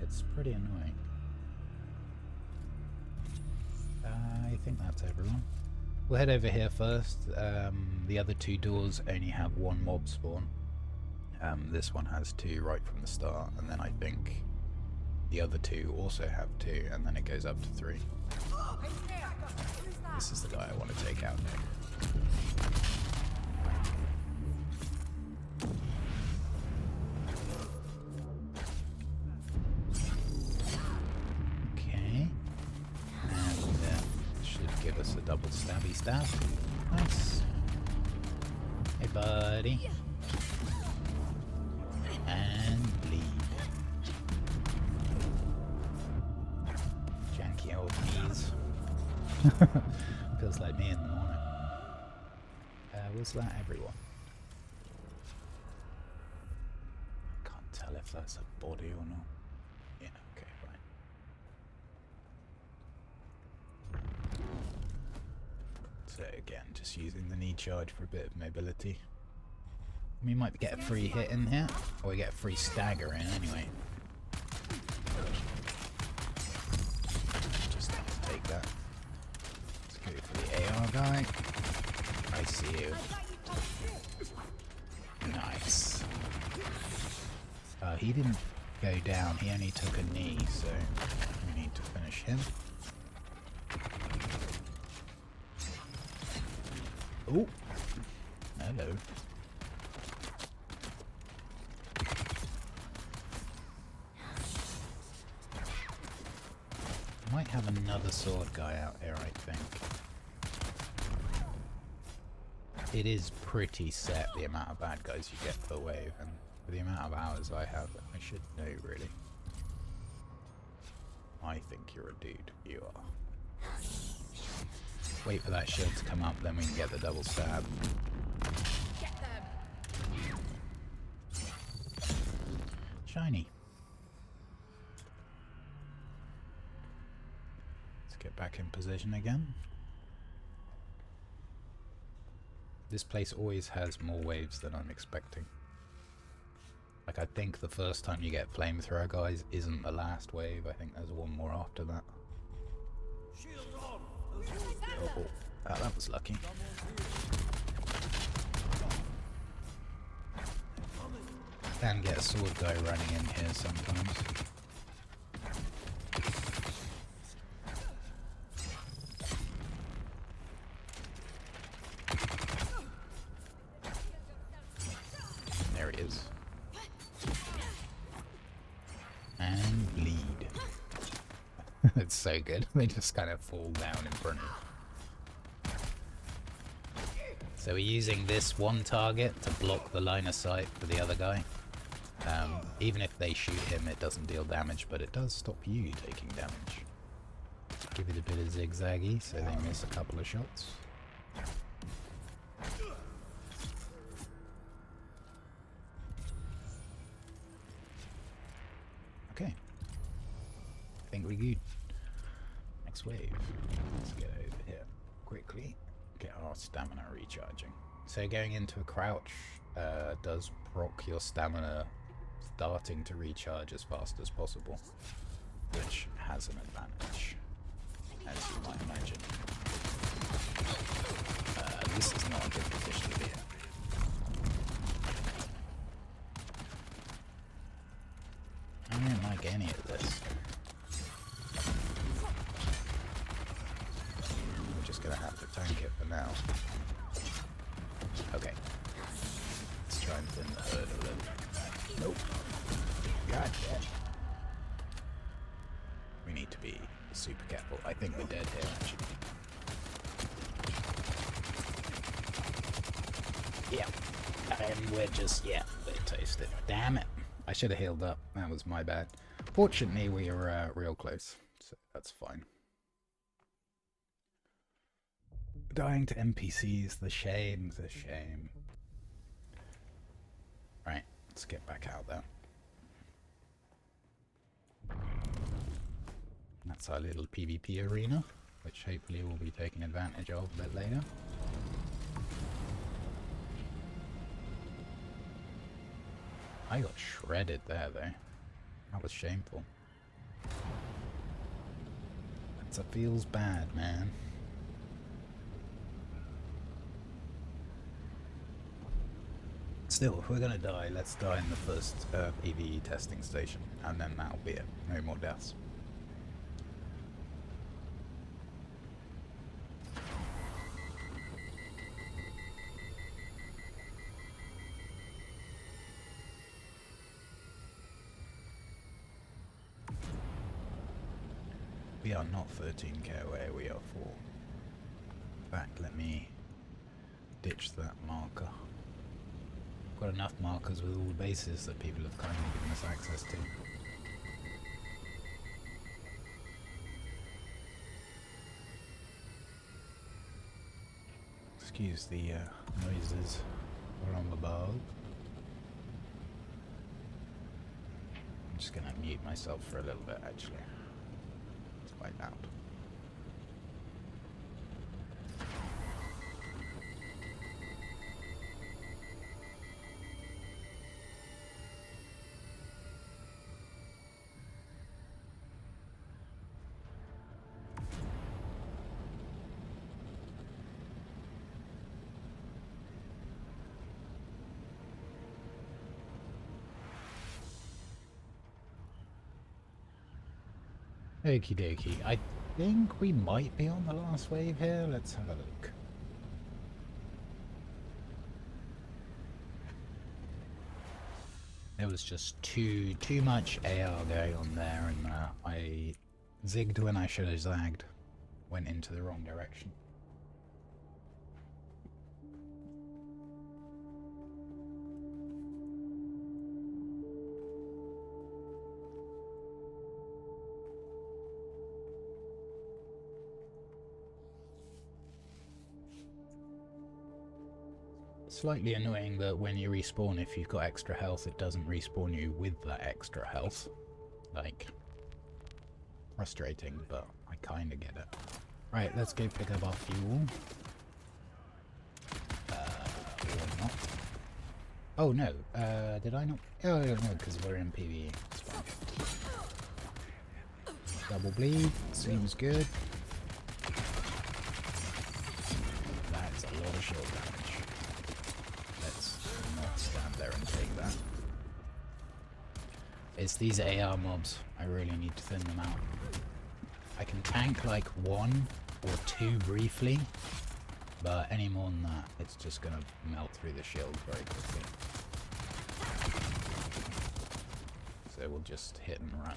S1: It's pretty annoying. I think that's everyone. We'll head over here first. The other 2 doors only have 1 mob spawn. This one has 2 right from the start, and then I think the other 2 also have 2, and then it goes up to 3. This is the guy I want to take out next. Okay. And should give us a double stabby stab. Nice. Hey buddy. And bleed. Janky old knees. Feels like me in the morning. Was that everyone? Can't tell if that's a body or not. Yeah, okay, fine. So again, just using the knee charge for a bit of mobility. We might get a free hit in here, or we get a free stagger in anyway. Just take that. Let's go for the AR guy. I see you. Nice. He didn't go down, he only took a knee, so we need to finish him. Oh! Hello. Might have another sword guy out here, I think. It is pretty set, the amount of bad guys you get per wave, and for the amount of hours I have, I should know, really. I think you're a dude. You are. Wait for that shield to come up, then we can get the double stab. Shiny. Let's get back in position again. This place always has more waves than I'm expecting. Like, I think the first time you get flamethrower guys isn't the last wave. I think there's one more after that. Oh, that was lucky. Can get a sword guy running in here sometimes. There he is. And bleed. It's so good. They just kind of fall down in front of you. So we're using this one target to block the line of sight for the other guy. Even if they shoot him, it doesn't deal damage, but it does stop you taking damage. Give it a bit of zigzaggy so they miss a couple of shots. Okay. I think we're good. Next wave. Let's get over here quickly. Get our stamina recharging. So going into a crouch does proc your stamina starting to recharge as fast as possible, which has an advantage, as you might imagine. This is not a good position to be in. I don't like any of this. We're just gonna have to tank it for now. Okay. Let's try and thin the herd a little. Nope. Gotcha. We need to be super careful. I think we're dead here, actually. Yeah. And we're just, yeah, we're toasted. Damn it. I should have healed up. That was my bad. Fortunately, we are real close, so that's fine. Dying to NPCs, the shame, the shame. Right, let's get back out there. That's our little PvP arena, which hopefully we'll be taking advantage of a bit later. I got shredded there, though. That was shameful. That feels bad, man. Still, if we're gonna die, let's die in the first PvE testing station, and then that'll be it. No more deaths. We are not 13k away, we are 4. In fact, let me ditch that marker. Got enough markers with all the bases that people have kindly given us access to. Excuse the noises from above. I'm just gonna mute myself for a little bit, actually. It's quite loud. Okie dokie. I think we might be on the last wave here. Let's have a look. There was just too much AR going on there, and I zigged when I should have zagged. Went into the wrong direction. Slightly annoying that when you respawn, if you've got extra health, it doesn't respawn you with that extra health. Like, frustrating, but I kinda get it. Right, let's go pick up our fuel. Or not. Oh no, did I not? Oh no, because we're in PvE. It's fine. Double bleed, seems good. That's a lot of shield damage. Let's not stand there and take that. It's these AR mobs. I really need to thin them out. I can tank like 1 or 2 briefly, but any more than that, it's just gonna melt through the shield very quickly. So we'll just hit and run.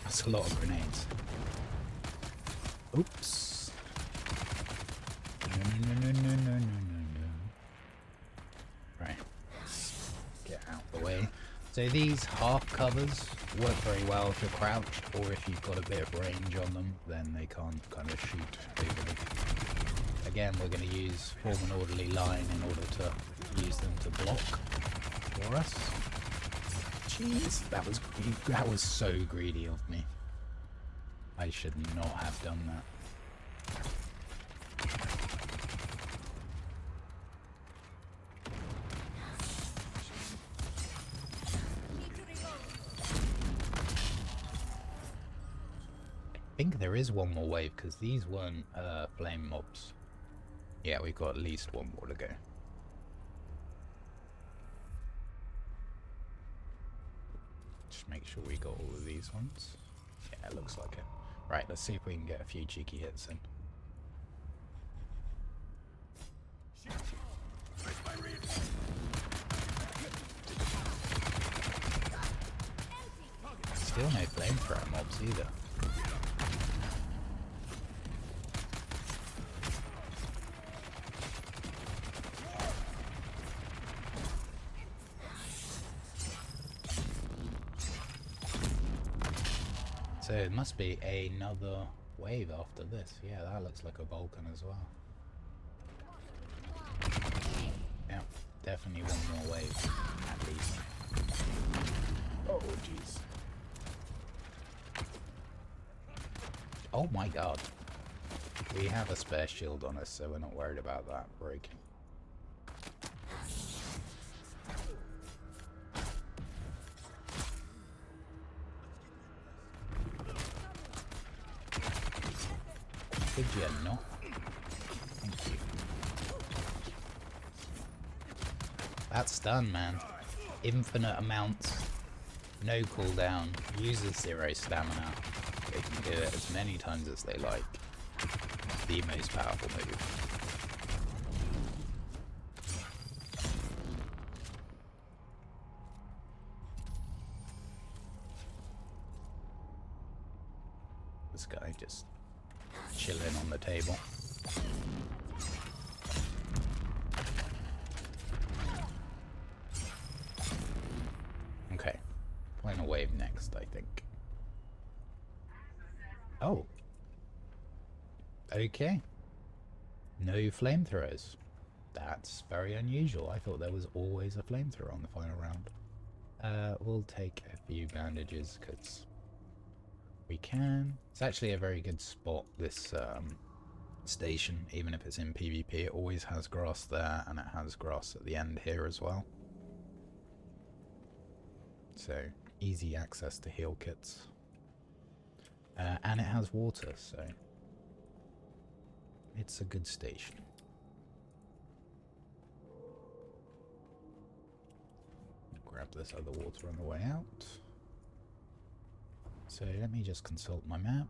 S1: That's a lot of grenades. Oops. No. Right. Get out the way. So these half covers work very well if you're crouched, or if you've got a bit of range on them, then they can't kind of shoot overly. Again, we're going to form an orderly line in order to use them to block for us. Jeez, that was so greedy of me. I should not have done that. I think there is one more wave because these weren't flame mobs. Yeah, we've got at least one more to go. Just make sure we got all of these ones. Yeah, it looks like it. Right, let's see if we can get a few cheeky hits in. Still no flamethrower mobs either. So it must be another wave after this. Yeah, that looks like a Vulcan as well. Yeah, definitely one more wave, at least. Oh, jeez. Oh my god. We have a spare shield on us, so we're not worried about that breaking. Did you not? Thank you. That stun, man. Infinite amounts. No cooldown. Uses 0 stamina. They can do it as many times as they like. The most powerful move. This guy just chilling on the table. Okay, final wave next, I think. Oh. Okay. No flamethrowers. That's very unusual. I thought there was always a flamethrower on the final round. We'll take a few bandages because we can. It's actually a very good spot, this station, even if it's in PvP. It always has grass there, and it has grass at the end here as well. So, easy access to heal kits. And it has water, so It's a good station. Grab this other water on the way out. So let me just consult my map.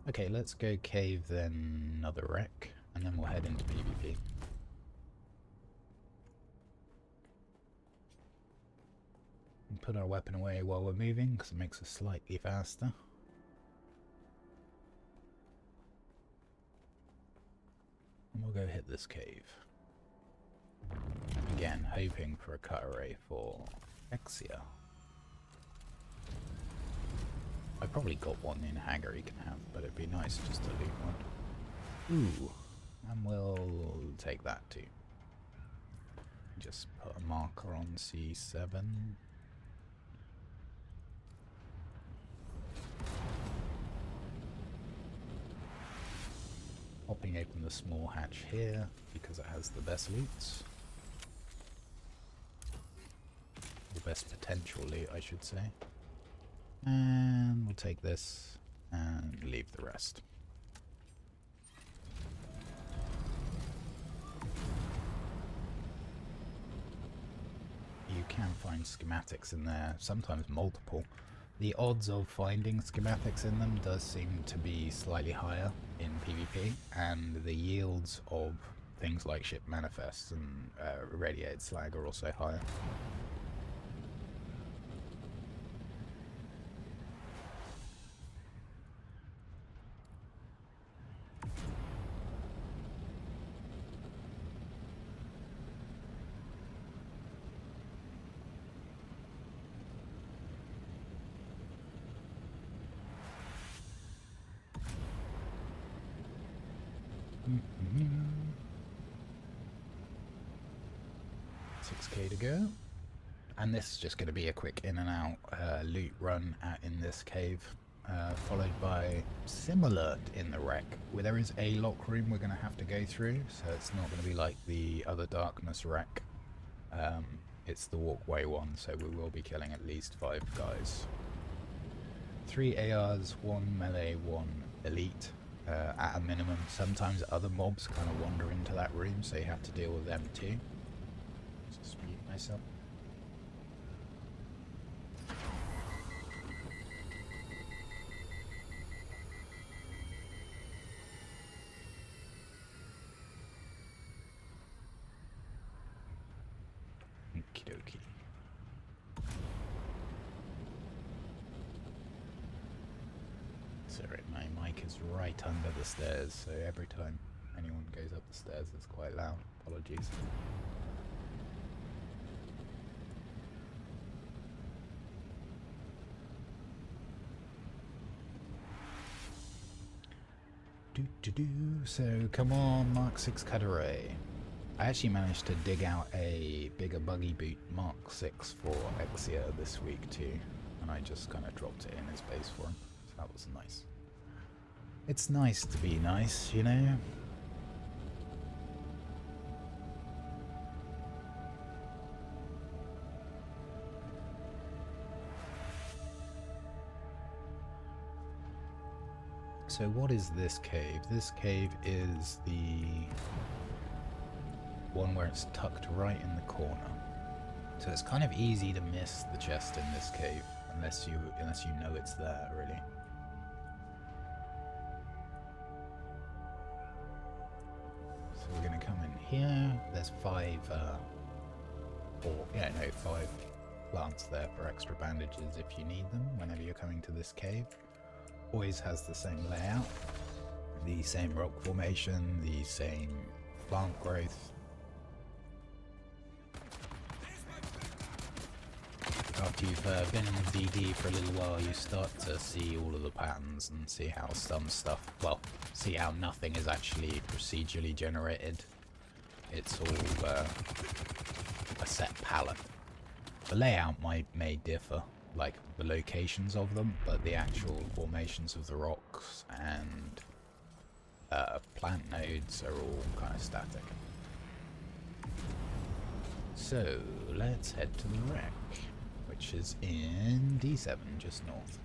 S1: Okay, let's go cave, then another wreck, and then we'll head into PvP. And put our weapon away while we're moving, because it makes us slightly faster. And we'll go hit this cave. Again, hoping for a cut array for Exia. I probably got one in Hagar you can have, but it'd be nice just to loot one. Ooh, and we'll take that too. Just put a marker on C7. Popping open the small hatch here because it has the best loots. The best potential loot, I should say. And we'll take this and leave the rest. You can find schematics in there, sometimes multiple. The odds of finding schematics in them does seem to be slightly higher in PvP, and the yields of things like ship manifests and radiated slag are also higher. Mm-hmm. 6k to go. And this is just going to be a quick in and out loot run in this cave, followed by similar in the wreck, where there is a lock room we're going to have to go through, so it's not going to be like the other Darkness wreck. It's the walkway one, so we will be killing at least 5 guys. 3 ARs, 1 melee, 1 elite. At a minimum. Sometimes other mobs kind of wander into that room, so you have to deal with them too. Just mute myself. Okie dokie. Sorry, my mic is right under the stairs, so every time anyone goes up the stairs it's quite loud. Apologies. So come on, Mark 6 cut array. I actually managed to dig out a bigger buggy boot Mark 6 for Exia this week too, and I just kind of dropped it in his base for him. That was nice. It's nice to be nice, you know? So what is this cave? This cave is the one where it's tucked right in the corner. So it's kind of easy to miss the chest in this cave unless you know it's there, really. So we're going to come in here. There's 5 plants there for extra bandages if you need them whenever you're coming to this cave. Always has the same layout, the same rock formation, the same plant growth. After you've been in the DD for a little while, you start to see all of the patterns and see how some stuff, well, see how nothing is actually procedurally generated. It's all a set palette. The layout may differ, like the locations of them, but the actual formations of the rocks and plant nodes are all kind of static. So let's head to the wreck, which is in D7, just north.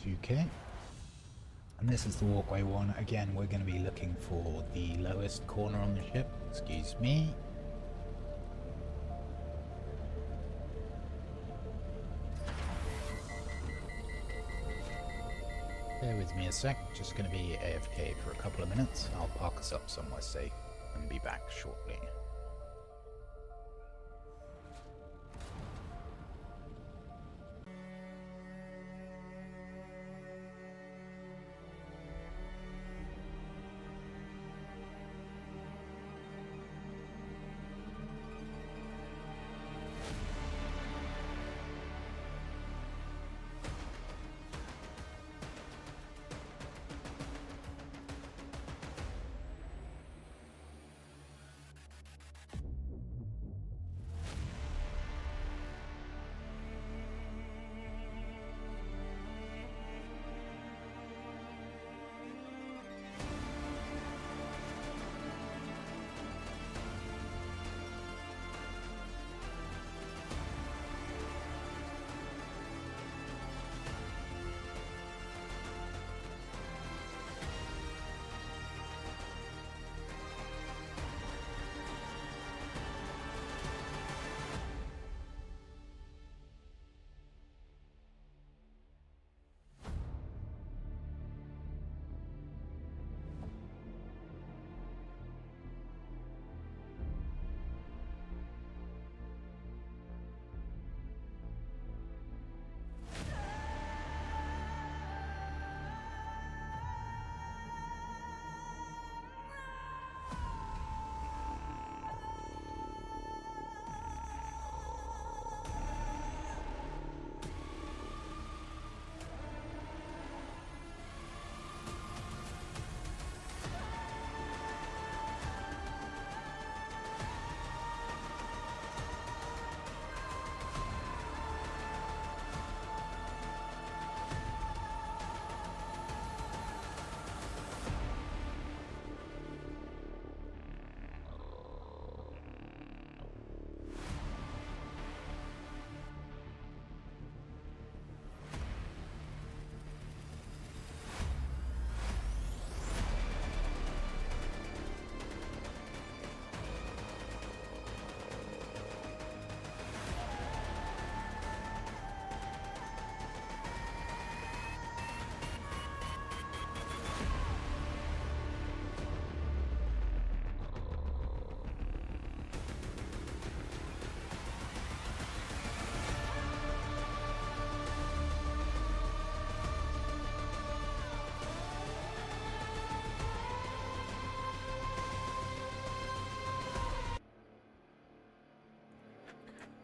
S1: Okay. And this is the walkway one. Again, we're going to be looking for the lowest corner on the ship. Excuse me. Bear with me a sec. Just going to be AFK for a couple of minutes. I'll park us up somewhere safe and be back shortly.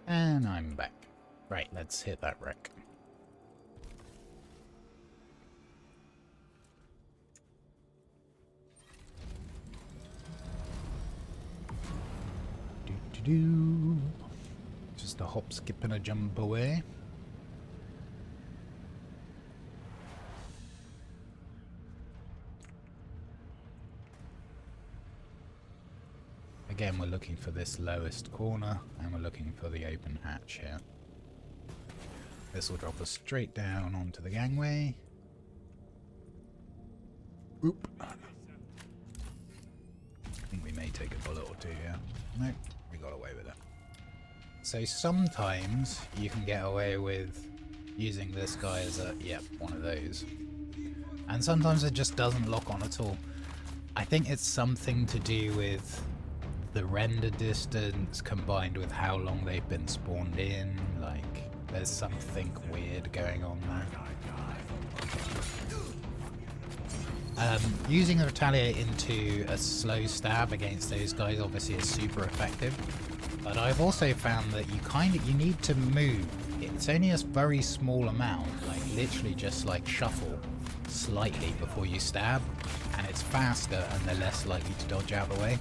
S1: And I'm back. Right, let's hit that wreck. Do-do-do. Just a hop, skip, and a jump away. Again, we're looking for this lowest corner, and we're looking for the open hatch here. This will drop us straight down onto the gangway. Oop. I think we may take a bullet or two here. Nope, we got away with it. So sometimes you can get away with using this guy as a, yep, one of those. And sometimes it just doesn't lock on at all. I think it's something to do with the render distance combined with how long they've been spawned in. Like, there's something weird going on there. Using the retaliate into a slow stab against those guys obviously is super effective, but I've also found that you need to move. It's only a very small amount, like literally just like shuffle slightly before you stab, and it's faster and they're less likely to dodge out the way.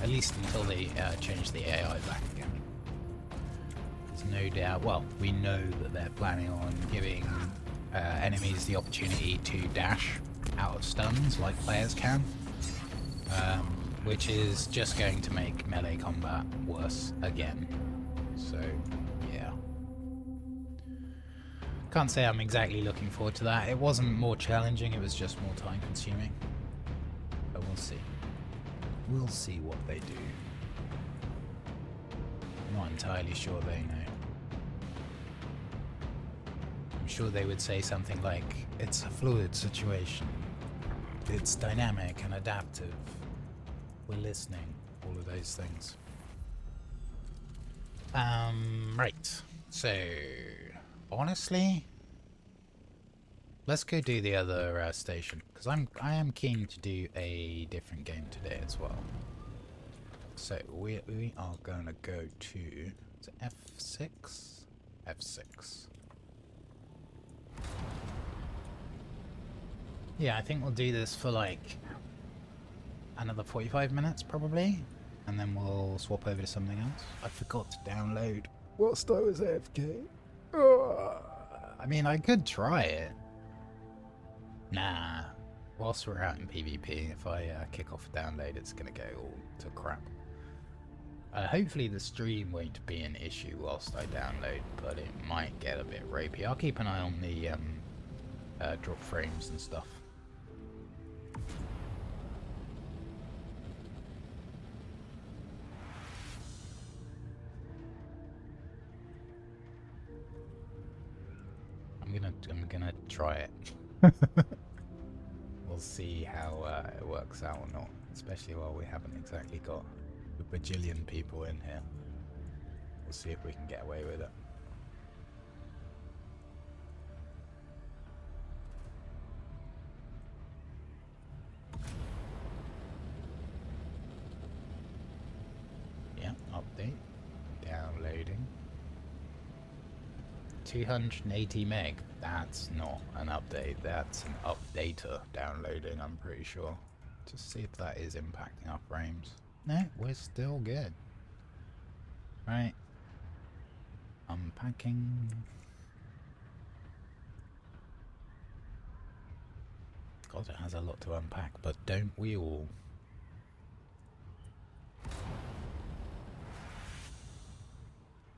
S1: At least until they change the AI back again. There's no doubt, well, we know that they're planning on giving enemies the opportunity to dash out of stuns like players can, which is just going to make melee combat worse again. So, yeah. Can't say I'm exactly looking forward to that. It wasn't more challenging, it was just more time consuming. But we'll see. We'll see what they do. I'm not entirely sure they know. I'm sure they would say something like, it's a fluid situation. It's dynamic and adaptive. We're listening. All of those things. Right. So, honestly, let's go do the other station, because I am keen to do a different game today as well. So we are going to go to F6. F6. Yeah, I think we'll do this for like another 45 minutes probably, and then we'll swap over to something else. I forgot to download whilst I was AFK. I mean, I could try it. Nah. Whilst we're out in PvP, if I kick off a download, it's going to go all to crap. Hopefully the stream won't be an issue whilst I download, but it might get a bit ropey. I'll keep an eye on the drop frames and stuff. I'm gonna try it. We'll see how it works out or not, especially while we haven't exactly got a bajillion people in here. We'll see if we can get away with it. Yeah, update. Downloading. 280 meg. That's not an update, that's an updater downloading, I'm pretty sure. Just see if that is impacting our frames. No, we're still good. Right. Unpacking. God, it has a lot to unpack, but don't we all?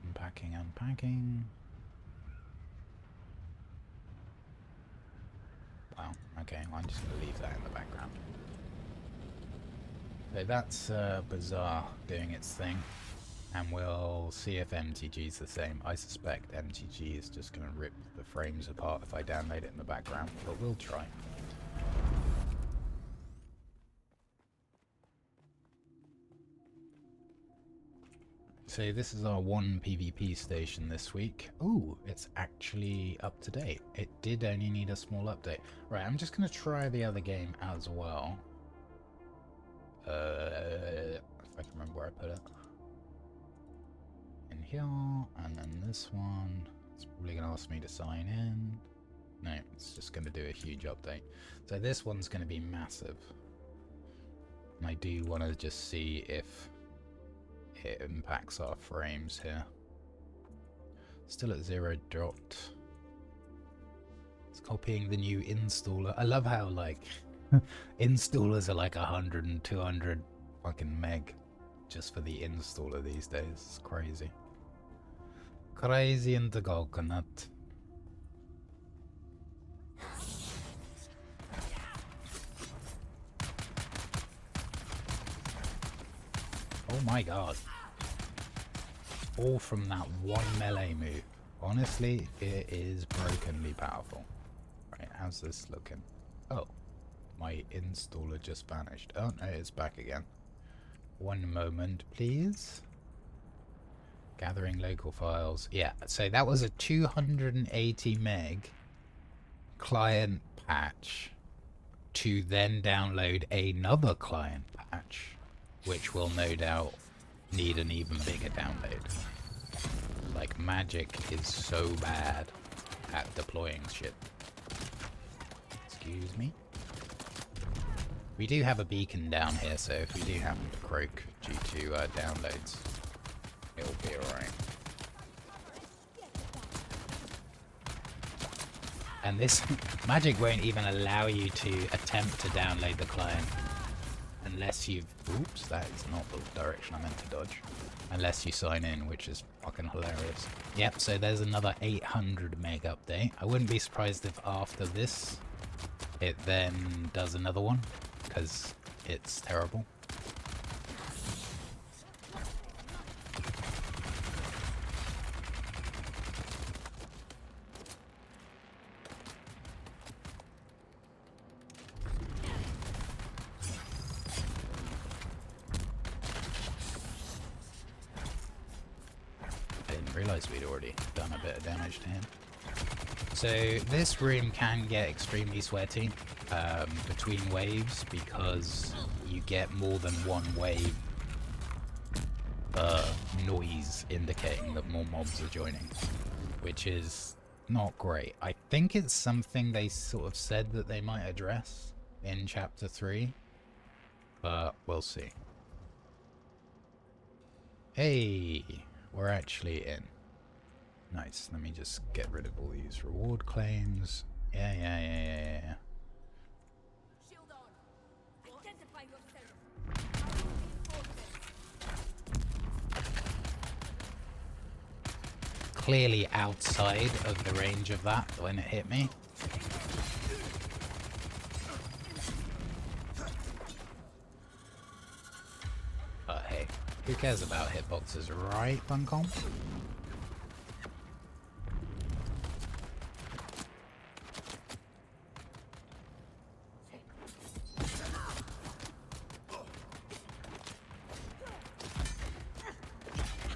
S1: Unpacking, unpacking. Wow, okay, well, I'm just going to leave that in the background. So that's Bazaar doing its thing, and we'll see if MTG is the same. I suspect MTG is just going to rip the frames apart if I download it in the background, but we'll try. So this is our one PvP station this week. Ooh, it's actually up to date. It did only need a small update. Right, I'm just going to try the other game as well. If I can remember where I put it. In here, and then this one. It's probably going to ask me to sign in. No, it's just going to do a huge update. So this one's going to be massive. And I do want to just see if it impacts our frames here. Still at 0 dropped. It's copying the new installer. I love how like installers are like 100 and 200 fucking meg just for the installer these days. It's crazy. Crazy in the coconut. Oh my god. All from that one melee move. Honestly, it is brokenly powerful. Right, how's this looking? Oh, my installer just vanished. Oh no, it's back again. One moment, please. Gathering local files. Yeah, so that was a 280 meg client patch to then download another client patch, which will no doubt need an even bigger download. Like, Magic is so bad at deploying shit. Excuse me. We do have a beacon down here, so if we do happen to croak due to downloads, it'll be alright. And this Magic won't even allow you to attempt to download the client Unless you've... Oops, that is not the direction I meant to dodge. Unless you sign in, which is fucking hilarious. Yep, so there's another 800 meg update. I wouldn't be surprised if after this, it then does another one, because it's terrible. Realised we'd already done a bit of damage to him. So this room can get extremely sweaty between waves because you get more than one wave noise indicating that more mobs are joining, which is not great. I think it's something they sort of said that they might address in chapter 3, but we'll see. Hey! We're actually in. Nice. Let me just get rid of all these reward claims. Yeah.
S2: Shield on. Identify yourself.
S1: Clearly outside of the range of that when it hit me. But hey, who cares about hitboxes, right, Funcom?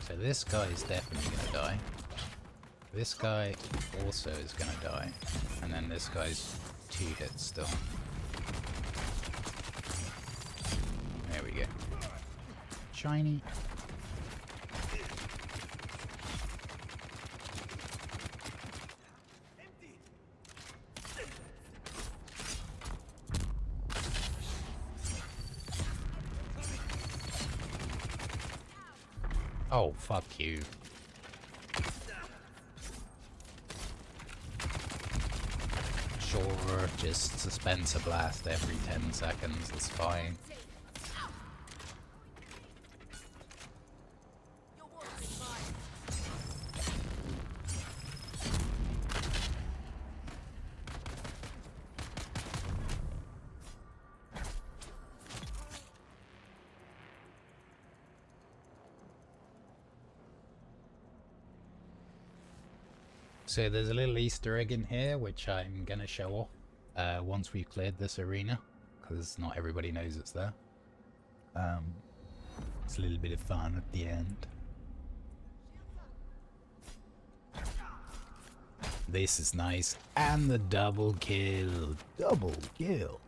S1: So this guy is definitely gonna die. This guy also is gonna die. And then this guy's 2 hits still. There we go. Shiny. Oh, fuck you. Sure, just suspense a blast every 10 seconds, it's fine. So there's a little Easter egg in here, which I'm gonna show off once we've cleared this arena, because not everybody knows it's there. It's a little bit of fun at the end. This is nice, and the double kill. Double kill.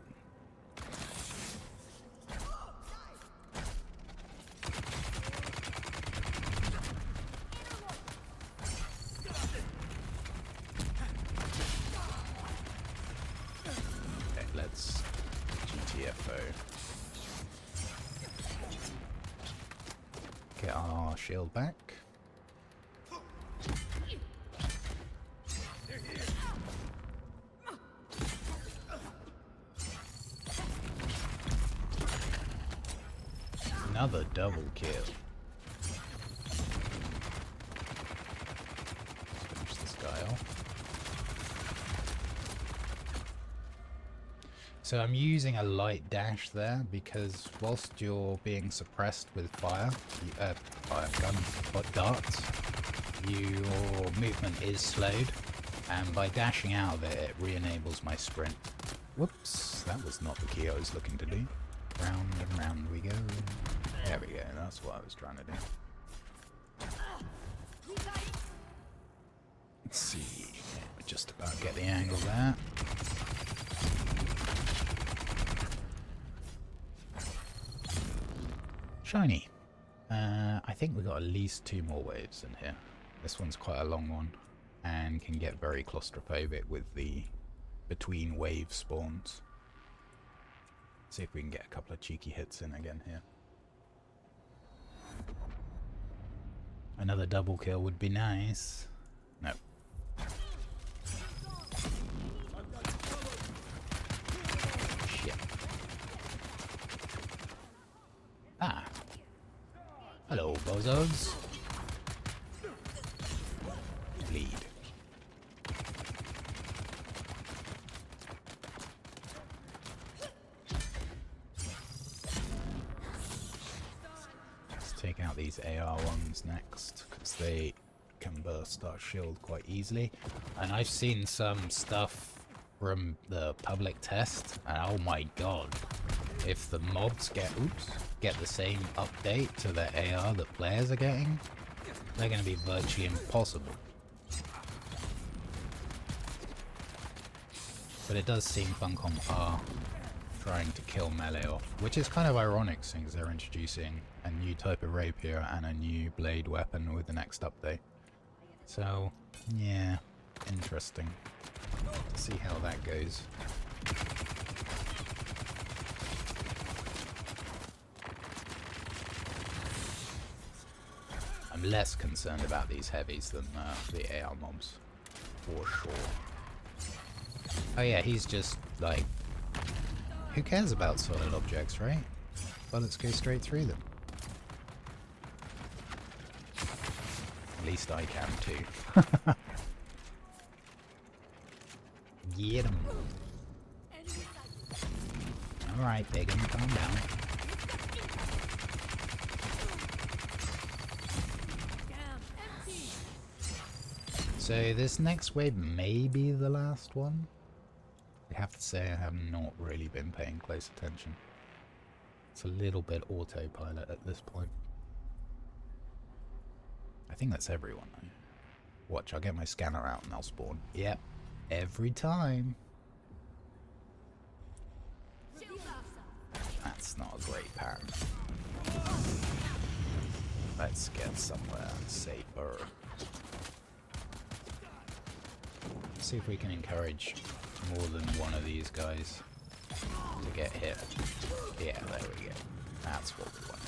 S1: Get our shield back. Another double kill. Finish this guy off. So I'm using a light dash there because whilst you're being suppressed with fire gun, but darts, your movement is slowed, and by dashing out of it, it re-enables my sprint. Whoops, that was not the key I was looking to do. Round and round we go. There we go, that's what I was trying to do. Let's see, just about get the angle there. Shiny. I think we've got at least 2 more waves in here. This one's quite a long one and can get very claustrophobic with the between wave spawns. See if we can get a couple of cheeky hits in again here. Another double kill would be nice. No. Shit. Hello, bozos. Bleed. Let's take out these AR ones next, because they can burst our shield quite easily. And I've seen some stuff from the public test, and oh my god, if the mobs get the same update to the AR that players are getting, they're going to be virtually impossible. But it does seem Funcom are trying to kill melee off, which is kind of ironic since they're introducing a new type of rapier and a new blade weapon with the next update. So, yeah, interesting to see how that goes. I'm less concerned about these heavies than the AR mobs, for sure. Oh yeah, he's just like, who cares about solid objects, right? Bullets go straight through them. At least I can too. Get him. Alright, Biggin, calm down. So this next wave may be the last one. I have to say I have not really been paying close attention. It's a little bit autopilot at this point. I think that's everyone though. Watch, I'll get my scanner out and they'll spawn. Yep, every time. That's not a great pattern. Let's get somewhere safer. See if we can encourage more than one of these guys to get hit. Yeah, there we go. That's what we want.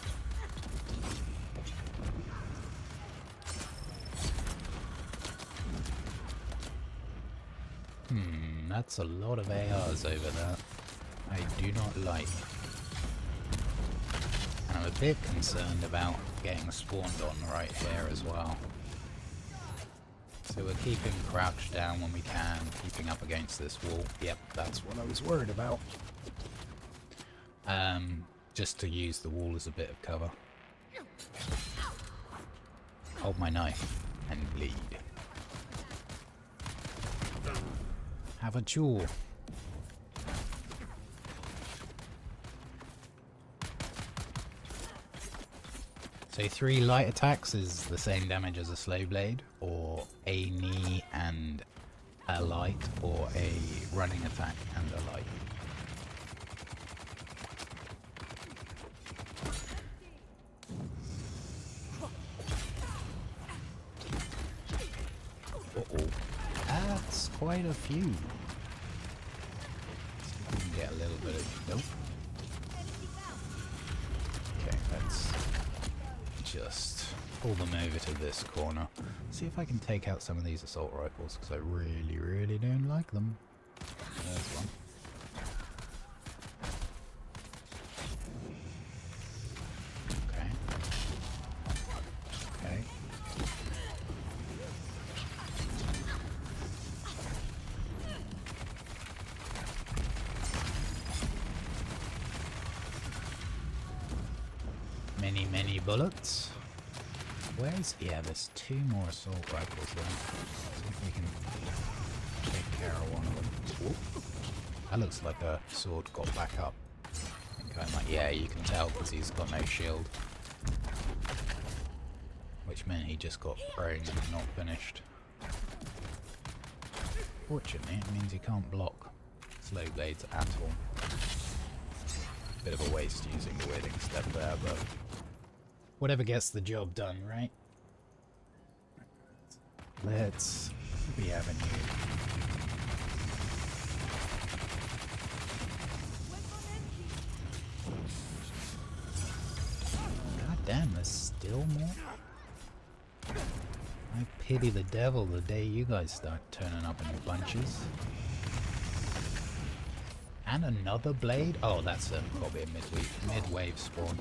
S1: That's a lot of ARs over there. I do not like. And I'm a bit concerned about getting spawned on right here as well. So we're keeping crouched down when we can, keeping up against this wall. Yep, that's what I was worried about. Just to use the wall as a bit of cover. Hold my knife and bleed. Have a chew. So 3 light attacks is the same damage as a slow blade, or a knee and a light, or a running attack and a light. Uh-oh. That's quite a few. See if we can get a little bit of... Nope. Okay, let's just pull them over to this corner. See if I can take out some of these assault rifles, because I really, really don't like them. There's one. Okay. Okay. Many, many bullets. Where's... yeah, there's 2 more assault rifles there. See if we can take care of one of them. Ooh. That looks like a sword got back up. I think I might... yeah, you can tell because he's got no shield. Which meant he just got thrown and not finished. Fortunately, it means he can't block slow blades at all. Bit of a waste using the weirding step there, but whatever gets the job done, right? Let's be avenue. God damn, there's still more? I pity the devil the day you guys start turning up in bunches. And another blade? Oh, that's probably a mid-wave spawn.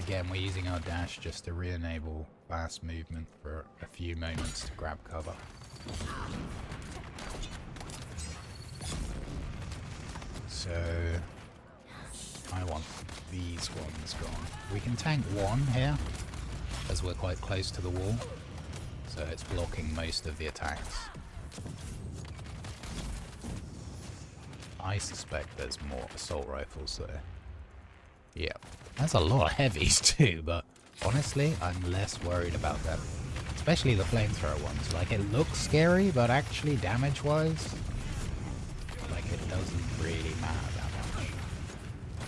S1: Again, we're using our dash just to re-enable fast movement for a few moments to grab cover. So I want these ones gone. We can tank one here, as we're quite close to the wall, so it's blocking most of the attacks. I suspect there's more assault rifles there. Yeah, that's a lot of heavies too, but honestly, I'm less worried about them. Especially the flamethrower ones. Like, it looks scary, but actually damage-wise, like, it doesn't really matter that much.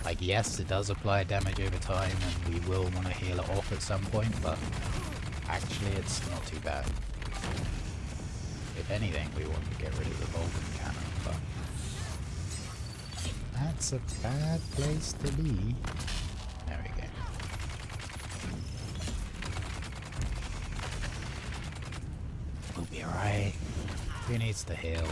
S1: Like, yes, it does apply damage over time, and we will want to heal it off at some point, but actually it's not too bad. If anything, we want to get rid of the Vulcan cannon, but that's a bad place to be. There we go. We'll be alright. Who needs to heal?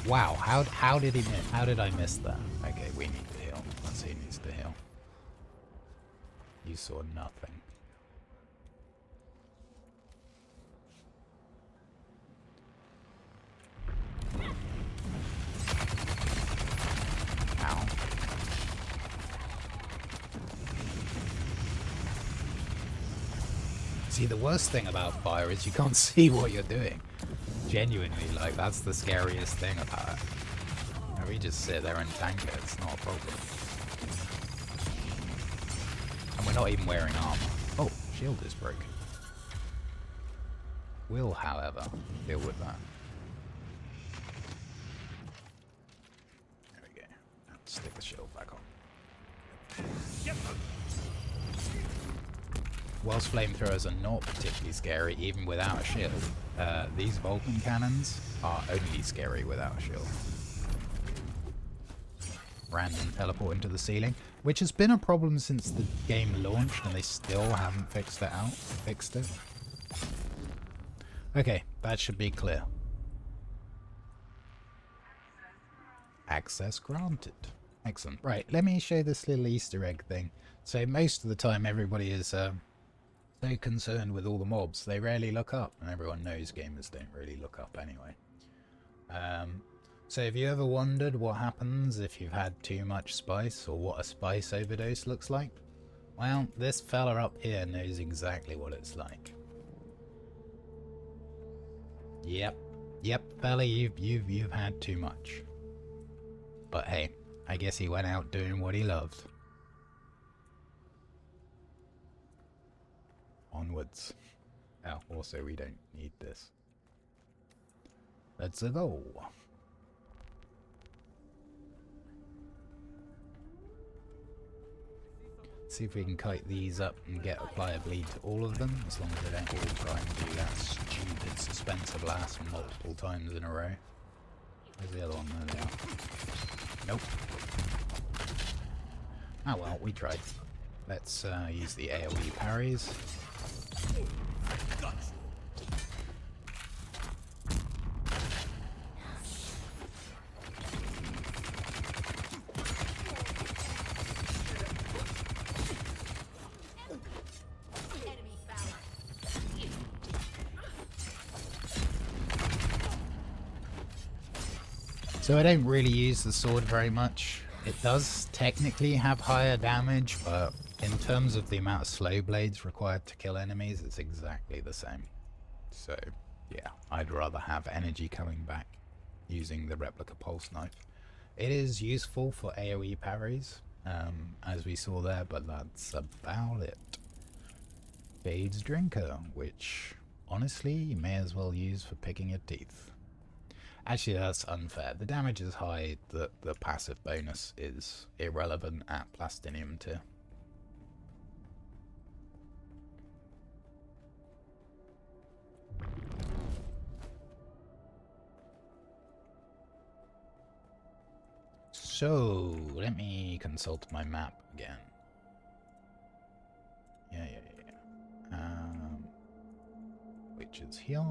S1: Wow, how did he miss? How did I miss that? Okay, we need to heal. Let's see who needs to heal. You saw nothing. Ow. See, the worst thing about fire is you can't see what you're doing. Genuinely, like, that's the scariest thing about it. Now, we just sit there and tank it, it's not a problem. And we're not even wearing armor. Oh, shield is broken. Will, however, deal with that. There we go. Let's stick the shield back on. Whilst flamethrowers are not particularly scary, even without a shield, these Vulcan cannons are only scary without a shield. Random teleport into the ceiling, which has been a problem since the game launched, and they still haven't fixed it. Okay, that should be clear. Access granted. Excellent. Right, let me show this little Easter egg thing. So most of the time everybody is so concerned with all the mobs, they rarely look up, and everyone knows gamers don't really look up anyway. So have you ever wondered what happens if you've had too much spice, or what a spice overdose looks like? Well, this fella up here knows exactly what it's like. Yep, fella, you've had too much. But hey, I guess he went out doing what he loved. Onwards. Oh, also we don't need this. Let's go. See if we can kite these up and get apply a bleed to all of them, as long as they don't all try and do that stupid dispenser blast multiple times in a row. Where's the other one? There they are. Nope. Oh well, we tried. Let's use the AoE parries. So I don't really use the sword very much. It does technically have higher damage, but in terms of the amount of slow blades required to kill enemies, it's exactly the same. So yeah, I'd rather have energy coming back using the replica pulse knife. It is useful for AoE parries, as we saw there, but that's about it. Fade's Drinker, which honestly you may as well use for picking your teeth. Actually, that's unfair. The damage is high, the passive bonus is irrelevant at Plastinium tier. So, let me consult my map again. Yeah. Which is here.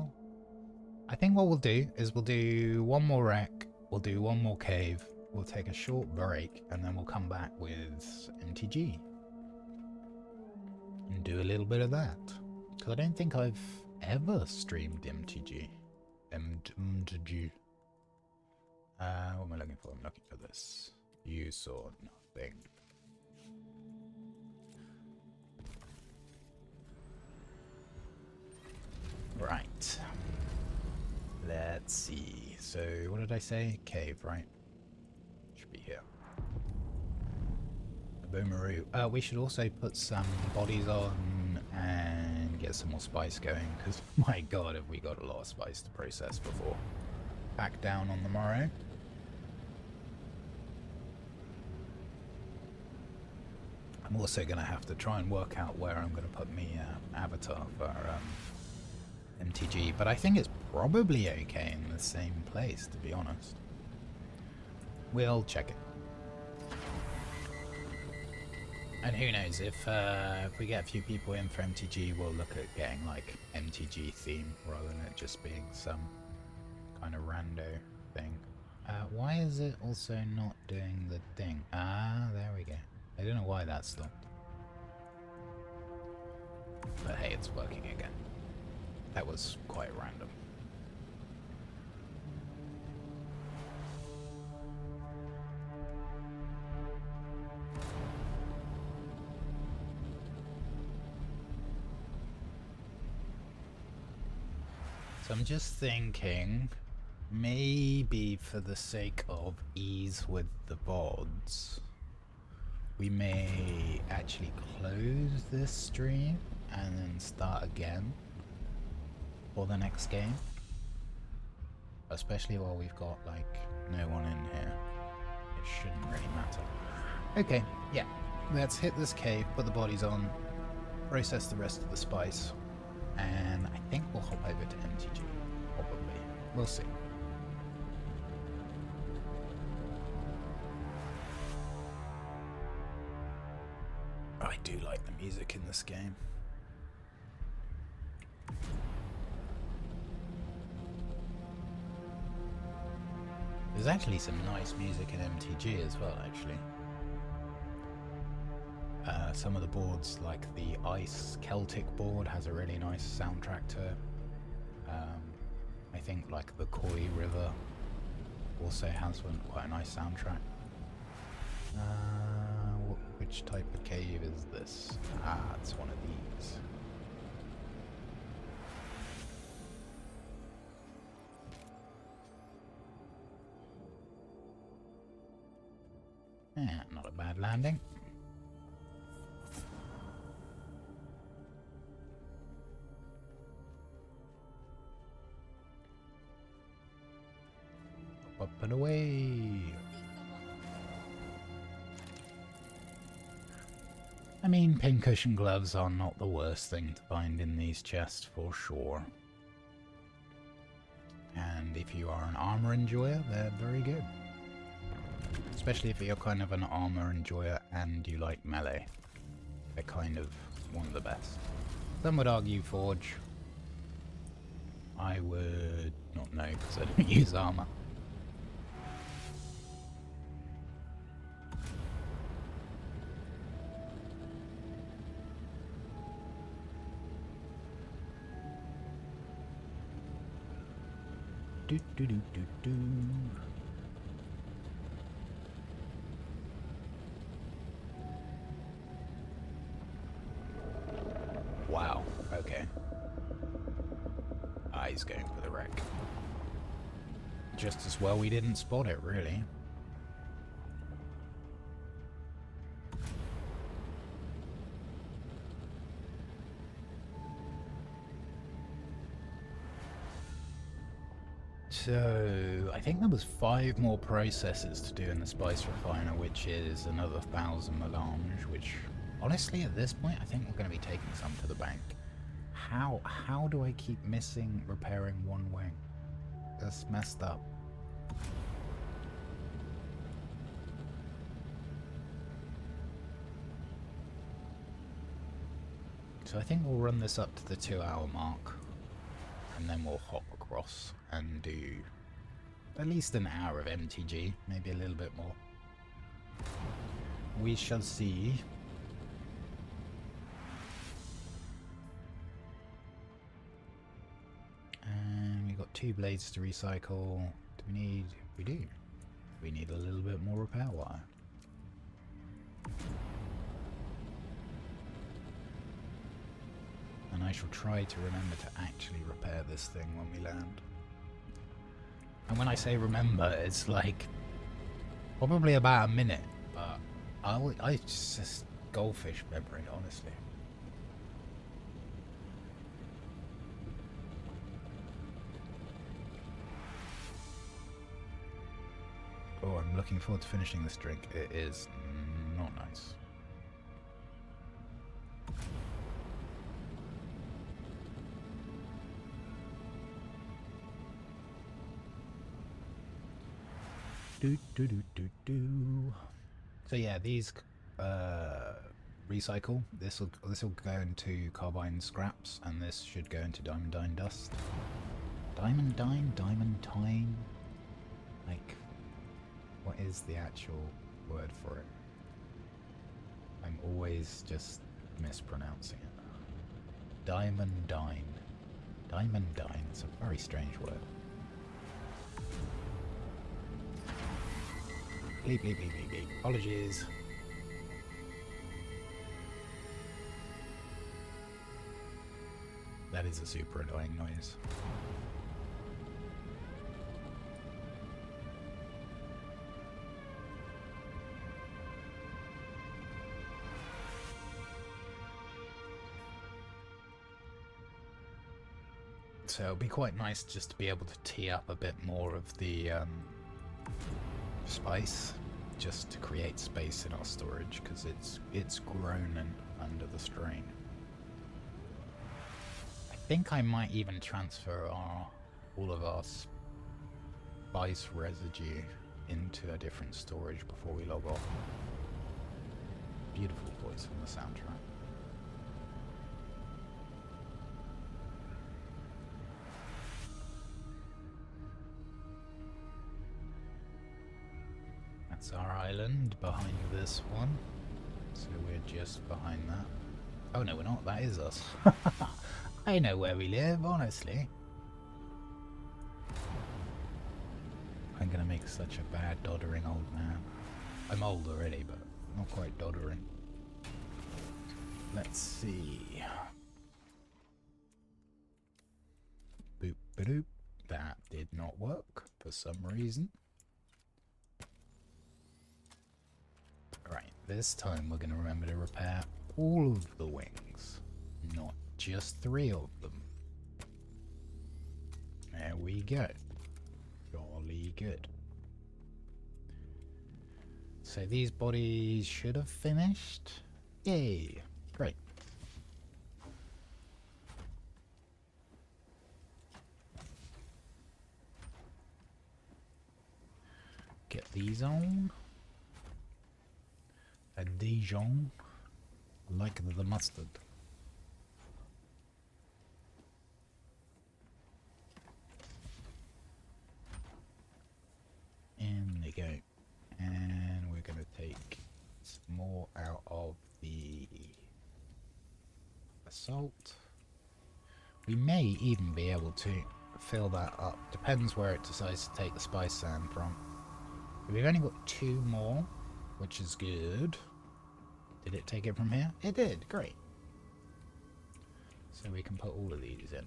S1: I think what we'll do is we'll do one more wreck, We'll do one more cave, we'll take a short break, and then we'll come back with MTG. And do a little bit of that. Because I don't think I've ever streamed MTG. MTG. What am I looking for? I'm looking for this. You saw nothing. Right. Let's see. So, what did I say? Cave, right? Should be here. The Boomeroo. We should also put some bodies on and get some more spice going, because my god, have we got a lot of spice to process before back down on the morrow. I'm also going to have to try and work out where I'm going to put me avatar for MTG, but I think it's probably okay in the same place, to be honest. We'll check it. And who knows, if we get a few people in for MTG, we'll look at getting like MTG theme rather than it just being some kind of rando thing. Why is it also not doing the thing? Ah, there we go. I don't know why that stopped. But hey, it's working again. That was quite random. So I'm just thinking, maybe for the sake of ease with the VODs, we may actually close this stream and then start again for the next game. Especially while we've got like no one in here. It shouldn't really matter. Okay, yeah. Let's hit this cave, put the bodies on, process the rest of the spice, and I think we'll hop over to MTG. Probably. We'll see. I do like the music in this game. There's actually some nice music in MTG as well, actually. Some of the boards, like the Ice Celtic board, has a really nice soundtrack to it. I think like the Koi River also has one, quite a nice soundtrack. Which type of cave is this? Ah, it's one of these. Yeah, not a bad landing. Up and away. I mean, pincushion gloves are not the worst thing to find in these chests for sure. And if you are an armor enjoyer, they're very good. Especially if you're kind of an armor enjoyer and you like melee. They're kind of one of the best. Some would argue Forge. I would not know because I don't use armor. Do do do do do. Wow, okay. Ah, he's going for the wreck. Just as well we didn't spot it, really. So, I think there was 5 more processes to do in the Spice Refiner, which is another 1,000 melange, which, honestly, at this point, I think we're going to be taking some to the bank. How do I keep missing repairing one wing? That's messed up. So I think we'll run this up to the 2-hour mark, and then we'll hop across and do at least an hour of MTG, maybe a little bit more. We shall see. And we've got 2 blades to recycle. Do we need... we do. We need a little bit more repair wire. And I shall try to remember to actually repair this thing when we land. And when I say remember, it's like probably about a minute, but I just goldfish memory, honestly. Oh, I'm looking forward to finishing this drink. It is not nice. So yeah, these recycle. This will go into carbine scraps, and this should go into diamondine dust. Diamondine. Like, what is the actual word for it? I'm always just mispronouncing it. Diamondine. Diamondine. It's a very strange word. Bleep, bleep, bleep, bleep, bleep. Apologies. That is a super annoying noise. So it'll be quite nice just to be able to tee up a bit more of the spice, just to create space in our storage, because it's groaning under the strain. I think I might even transfer all of our spice residue into a different storage before we log off. Beautiful voice on the soundtrack. That's our island behind this one. So we're just behind that. Oh no, we're not. That is us. I know where we live, honestly. I'm gonna make such a bad doddering old man. I'm old already, but not quite doddering. Let's see. Boop ba-doop. That did not work for some reason. Right, this time we're going to remember to repair all of the wings, not just 3 of them. There we go. Jolly good. So these bodies should have finished. Yay! Great. Get these on. A Dijon, like the mustard. In they go. And we're going to take some more out of the assault. We may even be able to fill that up. Depends where it decides to take the spice sand from. We've only got 2 more, which is good. Did it take it from here? It did, great. So we can put all of these in.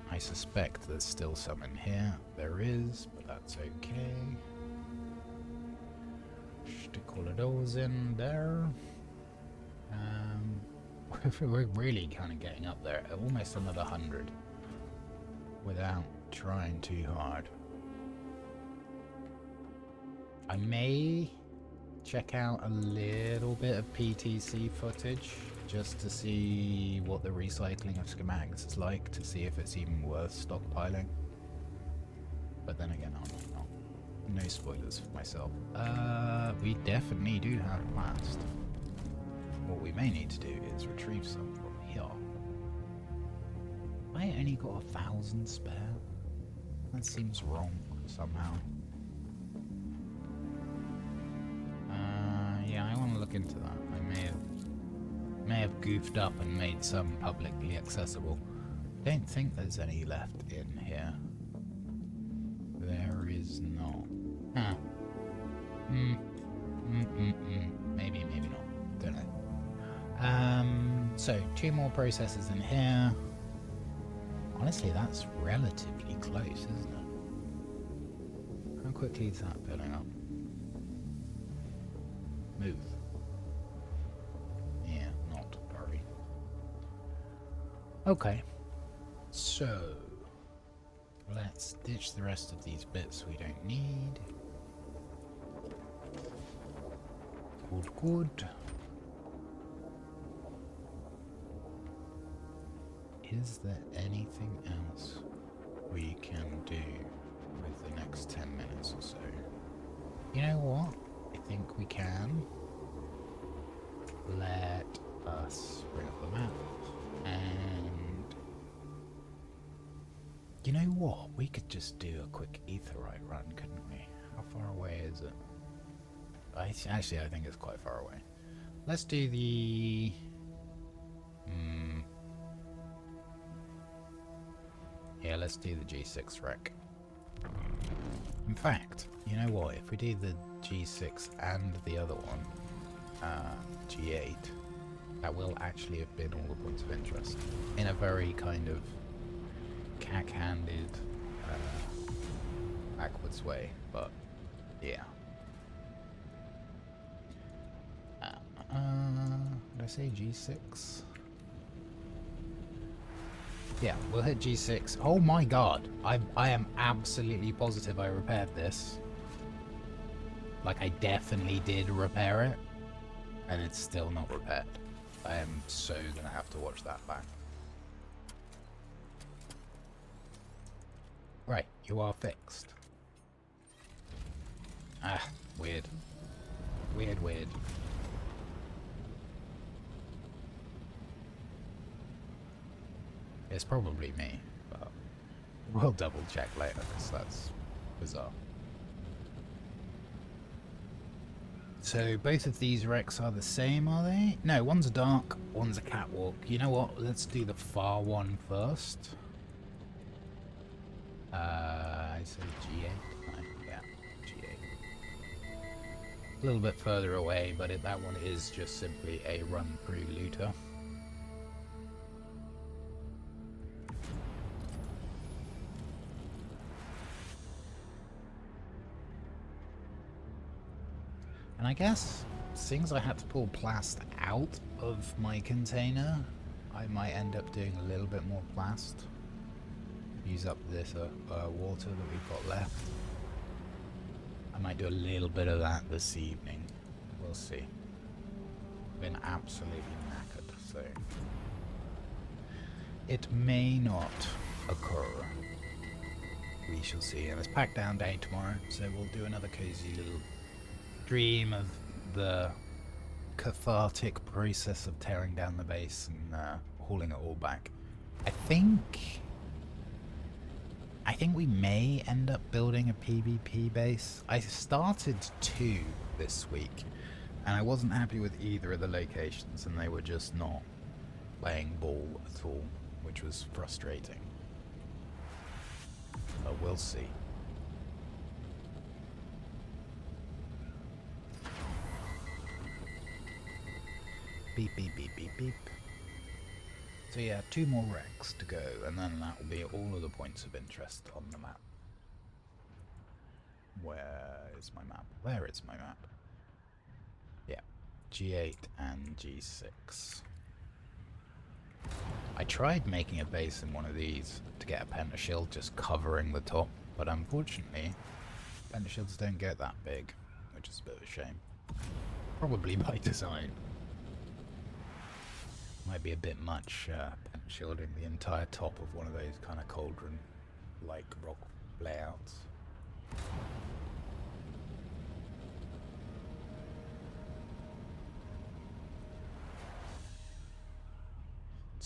S1: I suspect there's still some in here. There is, but that's okay. Stick all of those in there. We're really kind of getting up there. Almost another 100. Without trying too hard. I may check out a little bit of PTC footage just to see what the recycling of schematics is like, to see if it's even worth stockpiling. But then again, I'm not. No spoilers for myself. We definitely do have blast. What we may need to do is retrieve some from here. I only got 1,000 spare? That seems wrong somehow. Yeah, I want to look into that. I may have goofed up and made some publicly accessible. Don't think there's any left in here. There is not. Huh. Maybe, maybe not. Don't know. So 2 more processors in here. Honestly, that's relatively close, isn't it? How quickly is that building up? Move. Yeah, not very. Okay. So, let's ditch the rest of these bits we don't need. Good, good. Is there anything else we can do with the next 10 minutes or so? You know what? I think we can. Let us bring up the map. And you know what? We could just do a quick etherite run, couldn't we? How far away is it? Actually, I think it's quite far away. Let's do the... Yeah, let's do the G6 wreck. In fact, you know what? If we do the G6 and the other one, G8, that will actually have been all the points of interest. In a very kind of cack-handed, backwards way, but yeah. Did I say G6? Yeah, we'll hit G6. Oh my god, I am absolutely positive I repaired this. Like, I definitely did repair it, and it's still not repaired. I am so gonna have to watch that back. Right, you are fixed. Ah, weird. Weird, weird. It's probably me, but we'll double check later because that's bizarre. So both of these wrecks are the same, are they? No, one's a dark, one's a catwalk. You know what? Let's do the far one first. I say G8. Yeah, G8. A little bit further away, but that one is just simply a run-through looter. And I guess, since I had to pull plast out of my container, I might end up doing a little bit more plast. Use up this water that we've got left. I might do a little bit of that this evening. We'll see. Been absolutely knackered, so it may not occur. We shall see. And it's pack down day tomorrow, so we'll do another cozy little dream of the cathartic process of tearing down the base and hauling it all back. I think we may end up building a PvP base. I started 2 this week, and I wasn't happy with either of the locations, and they were just not playing ball at all, which was frustrating. But we'll see. Beep, beep, beep, beep, beep. So yeah, 2 more wrecks to go, and then that will be all of the points of interest on the map. Where is my map? There is my map. Yeah, G8 and G6. I tried making a base in one of these to get a pentashield just covering the top, but unfortunately, pentashields don't get that big, which is a bit of a shame. Probably by design. Might be a bit much shielding the entire top of one of those kind of cauldron-like rock layouts.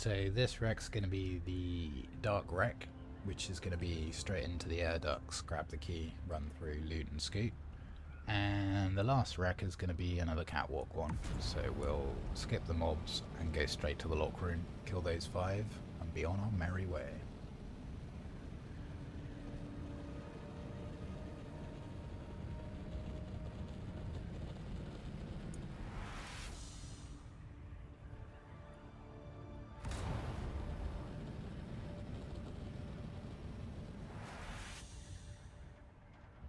S1: So this wreck's going to be the dark wreck, which is going to be straight into the air ducts, grab the key, run through, loot and scoot. And the last wreck is going to be another catwalk one, so we'll skip the mobs and go straight to the lock room, kill those 5, and be on our merry way.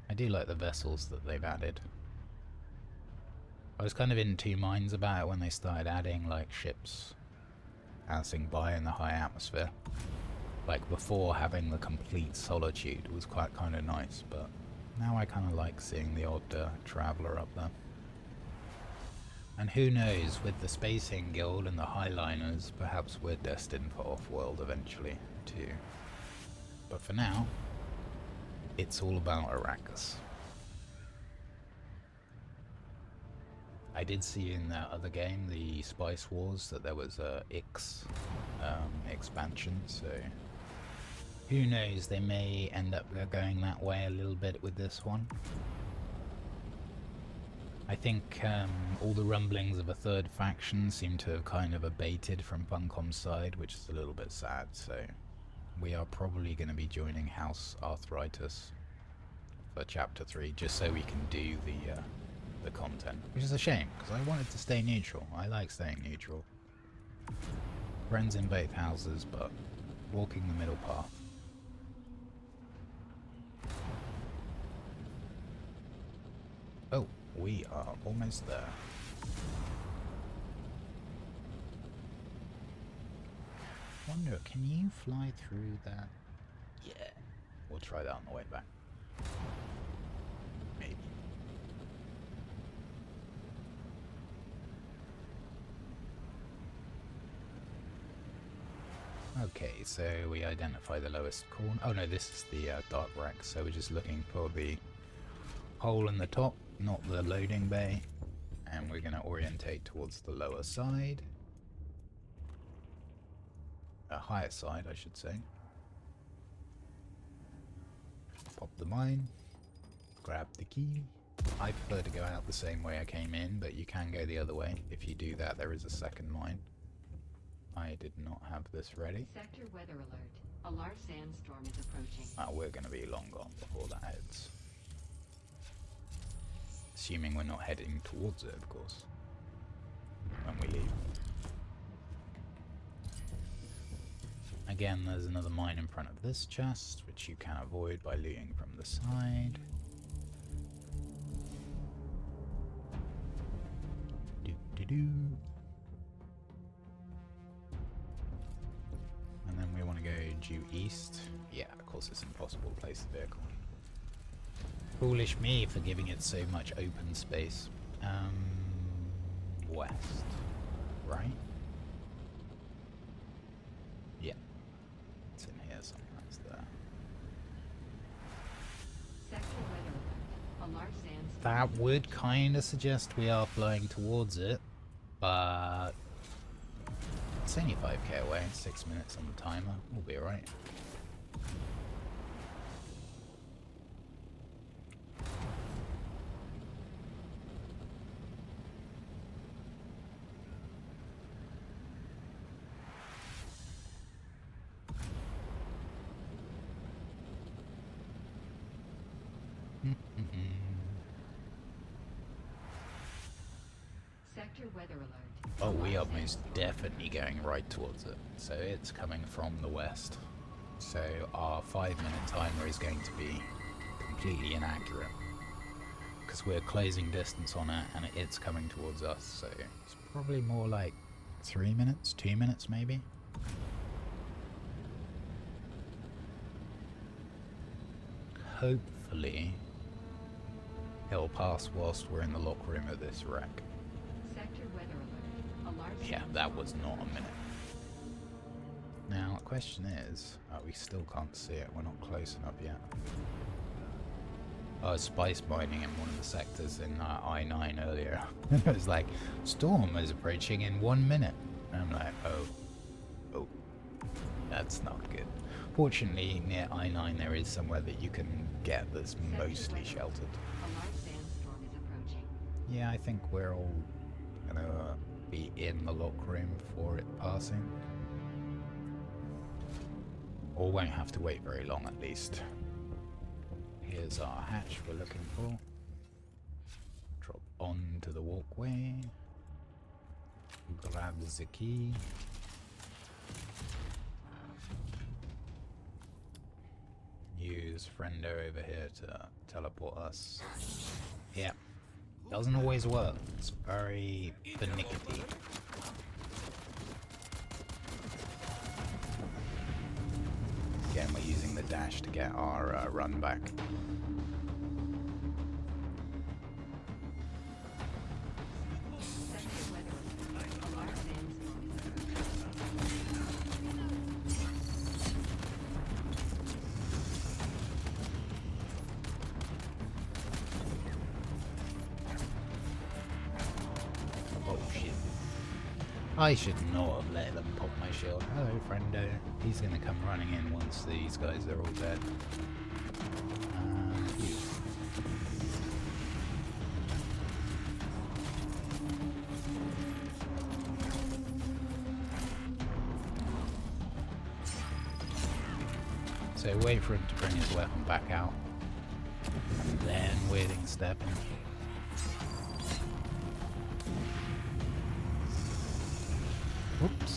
S1: I do like the vessels that they've added. I was kind of in two minds about it when they started adding like ships passing by in the high atmosphere. Like before, having the complete solitude was quite kind of nice, but now I kind of like seeing the odd traveller up there. And who knows, with the Spacing Guild and the Highliners, perhaps we're destined for Off-World eventually too. But for now, it's all about Arrakis. I did see in that other game, the Spice Wars, that there was a X expansion, so who knows, they may end up going that way a little bit with this one. I think all the rumblings of a third faction seem to have kind of abated from Funcom's side, which is a little bit sad, so we are probably going to be joining House Arthritis for Chapter 3, just so we can do the content, which is a shame, because I wanted to stay neutral. I like staying neutral. Friends in both houses, but walking the middle path. Oh, we are almost there. Wonder, can you fly through that? Yeah. We'll try that on the way back. Maybe. Okay, so we identify the lowest corner. Oh no, this is the dark rack, so we're just looking for the hole in the top, not the loading bay. And we're going to orientate towards the lower side. Higher side, I should say. Pop the mine. Grab the key. I prefer to go out the same way I came in, but you can go the other way. If you do that, there is a second mine. I did not have this ready.
S3: Sector weather alert. A large sandstorm is approaching.
S1: We're going to be long gone before that heads. Assuming we're not heading towards it, of course, when we leave. Again, there's another mine in front of this chest, which you can avoid by looting from the side. And then we want to go due east. Yeah, of course it's impossible to place the vehicle. Foolish me for giving it so much open space. West, right? Yeah. It's in here somewhere. It's there.
S3: Sector weather alert. A large sandstorm.
S1: That would kind of suggest we are flying towards it, but it's only 5k away, 6 minutes on the timer, we'll be alright.
S3: Sector weather alert.
S1: Oh, we are most definitely going right towards it. So it's coming from the west. So our 5-minute timer is going to be completely inaccurate. Because we're closing distance on it and it's coming towards us. So it's probably more like 3 minutes, 2 minutes maybe. Hopefully it'll pass whilst we're in the lock room of this wreck.
S3: Sector weather alert. A large
S1: Yeah, that was not a minute. Now, the question is, we still can't see it. We're not close enough yet. I was spice mining in one of the sectors in I-9 earlier. It was like, storm is approaching in 1 minute. And I'm like, oh, Oh, that's not good. Fortunately, near I-9 there is somewhere that you can get that's mostly sheltered.
S3: A large sandstorm is approaching.
S1: Yeah, I think we're all gonna be in the lock room for it passing. Or won't have to wait very long at least. Here's our hatch we're looking for. Drop onto the walkway. Grab the key. Use friendo over here to teleport us. Yeah. Doesn't always work. It's very finicky. Again, we're using the dash to get our run back.
S3: Sector weather alert. A large sandstorm is approaching.
S1: Oh shit. I should not have let them pop my shield. Hello, friendo. He's gonna come running in once these guys are all dead. You. So wait for him to bring his weapon back out. And then waiting step in. Whoops.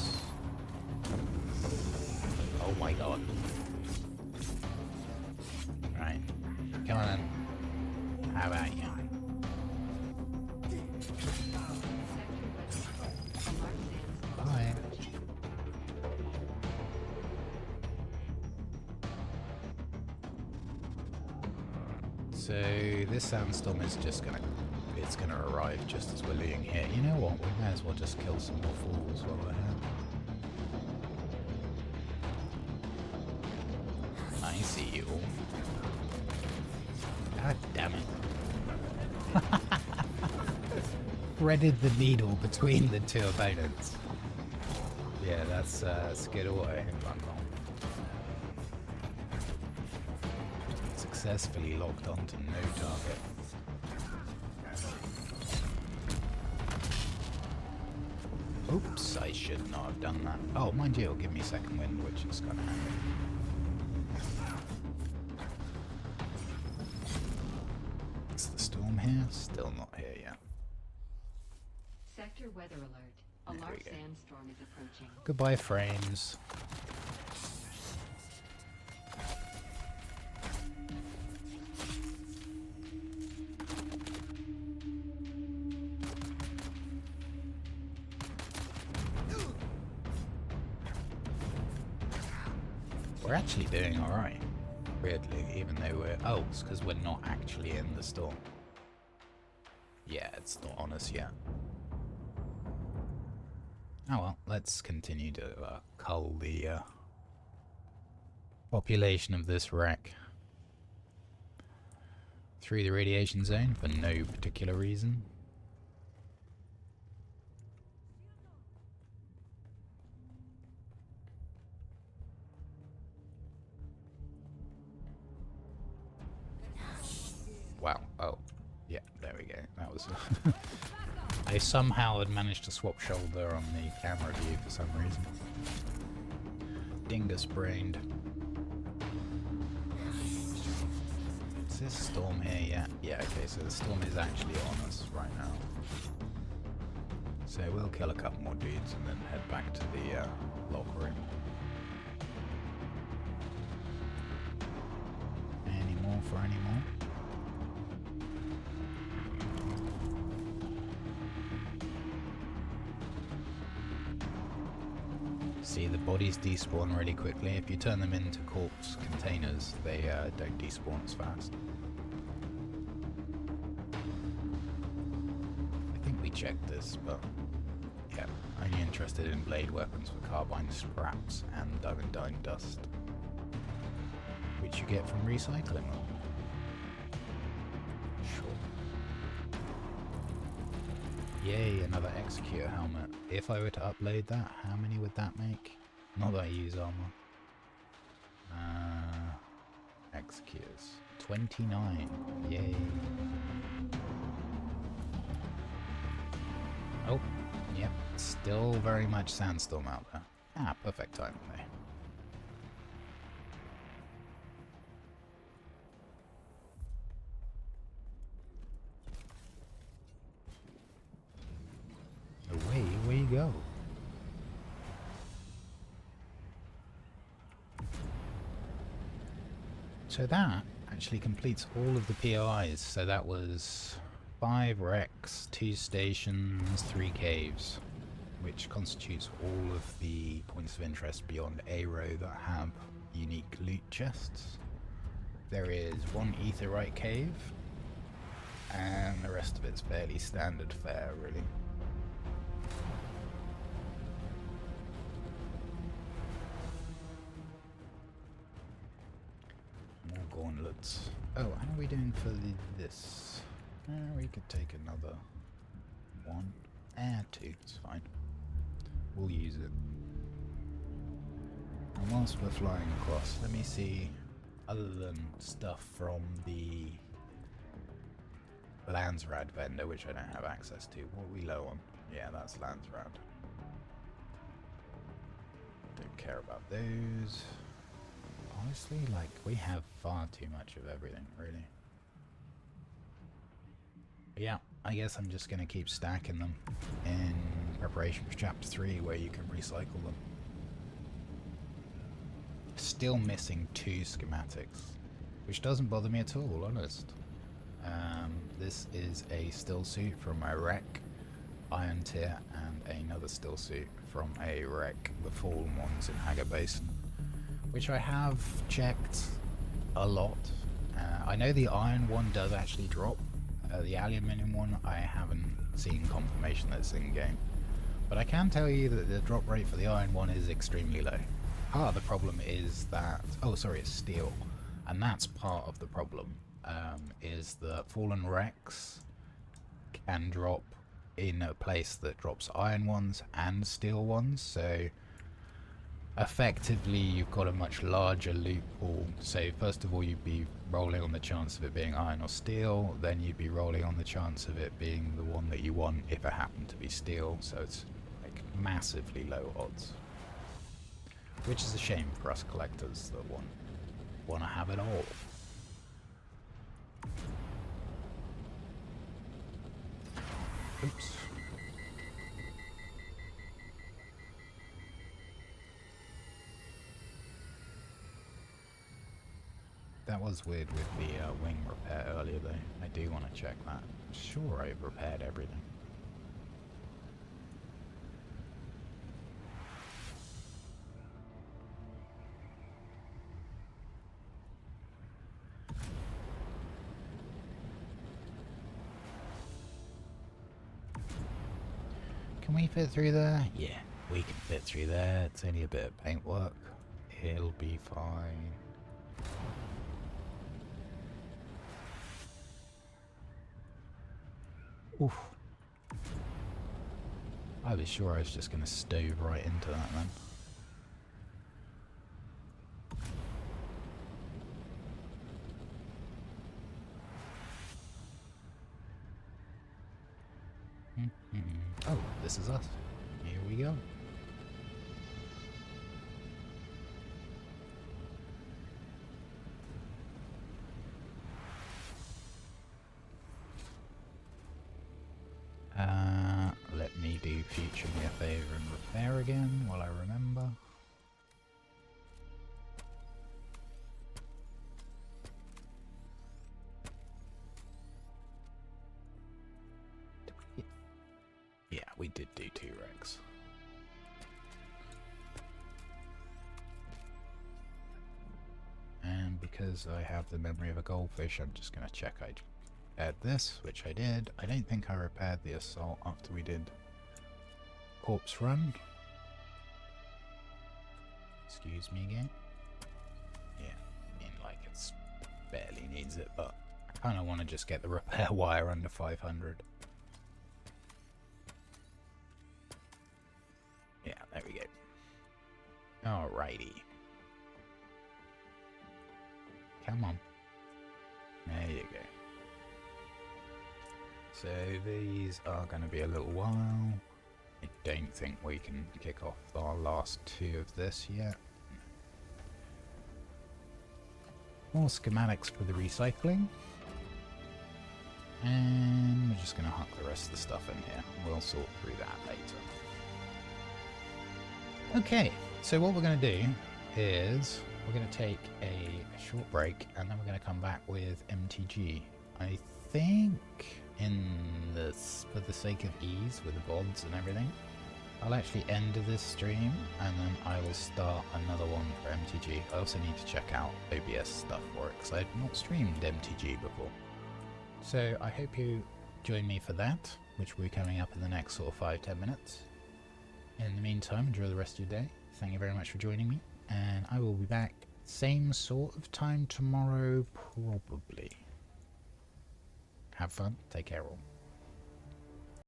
S1: Oh my god. Right. Come on then. How about you?
S3: Sector weather alert. A large sandstorm
S1: Bye.
S3: is approaching.
S1: So this sandstorm is just gonna, it's gonna arrive just as we're leaving here. You know what? We may as well just kill some more fools while we're here. I see you all. God damn it. Threaded the needle between the two opponents. Yeah, that's good away. Successfully locked onto no target. Oops, I should not have done that. Oh, mind you, it'll give me second wind, which is kind of handy. Is the storm here? Still not here yet.
S3: Sector weather alert. A
S1: There we
S3: large
S1: go.
S3: sandstorm is approaching.
S1: Goodbye, frames. We're actually doing alright. Weirdly, even though we're... Oh, it's because we're not actually in the storm. Yeah, it's not on us yet. Oh well, let's continue to cull the population of this wreck. Through the radiation zone for no particular reason. Wow. Oh. Yeah, there we go. That was... I somehow had managed to swap shoulder on the camera view for some reason. Dingus brained. Is this storm here yet? Yeah, okay, so the storm is actually on us right now. So we'll kill a couple more dudes and then head back to the locker room. Any more for any more? See, the bodies despawn really quickly. If you turn them into corpse containers, they don't despawn as fast. I think we checked this, but yeah, only interested in blade weapons for carbine scraps and diamond dust, which you get from recycling them. Sure. Yay, another Executor helmet. If I were to upload that, how many would that make? Not that I use armor. Executors. 29. Yay. Oh, yep. Still very much sandstorm out there. Ah, perfect timing there. Away we go. So that actually completes all of the POIs. So that was 5 wrecks, 2 stations, 3 caves, which constitutes all of the points of interest beyond A row that have unique loot chests. There is 1 aetheryte cave, and the rest of it's fairly standard fare, really. More gauntlets. Oh, how are we doing for this? We could take another 1. 2, it's fine. We'll use it. And whilst we're flying across, let me see, other than stuff from the Landsrad vendor, which I don't have access to. What are we low on? Yeah, that's Landsrad. Don't care about those. Honestly, like, we have far too much of everything, really. But yeah, I guess I'm just going to keep stacking them in preparation for Chapter 3, where you can recycle them. Still missing 2 schematics, which doesn't bother me at all, honest. This is a still suit from a wreck, Iron Tier, and another still suit from a wreck, the Fallen Ones in Hagar Basin, which I have checked a lot. I know the iron one does actually drop. The aluminium one, I haven't seen confirmation that it's in game. But I can tell you that the drop rate for the iron one is extremely low. Part of the problem is that... oh, sorry, it's steel. And that's part of the problem, is that Fallen Wrecks can drop in a place that drops iron ones and steel ones, so effectively you've got a much larger loot pool. So first of all, you'd be rolling on the chance of it being iron or steel, then you'd be rolling on the chance of it being the one that you want if it happened to be steel, so it's like massively low odds. Which is a shame for us collectors that want to have it all. Oops. That was weird with the wing repair earlier though. I do want to check that. I'm sure I've repaired everything. Can we fit through there? Yeah, we can fit through there. It's only a bit of paintwork. It'll be fine. Oof. I was sure I was just going to stove right into that then. Oh, this is us. Here we go. Let me do future me a favour and repair again while I remember. Yeah, we did do 2 wrecks. And because I have the memory of a goldfish, I'm just going to check I repaired this, which I did. I don't think I repaired the assault after we did corpse run. Excuse me again. Yeah, I mean, like, it's barely needs it, but I kind of want to just get the repair wire under 500. Yeah, there we go. Alrighty. Come on. There you go. So these are going to be a little while. I don't think we can kick off our last two of this yet. More schematics for the recycling. And we're just going to huck the rest of the stuff in here. We'll sort through that later. Okay, so what we're going to do is we're going to take a short break and then we're going to come back with MTG. I think for the sake of ease with the VODs and everything, I'll actually end this stream and then I will start another one for MTG. I also need to check out OBS stuff for it because I've not streamed MTG before. So I hope you join me for that, which will be coming up in the next sort of 5-10 minutes. In the meantime, enjoy the rest of your day. Thank you very much for joining me, and I will be back same sort of time tomorrow, probably. Have fun, take care all.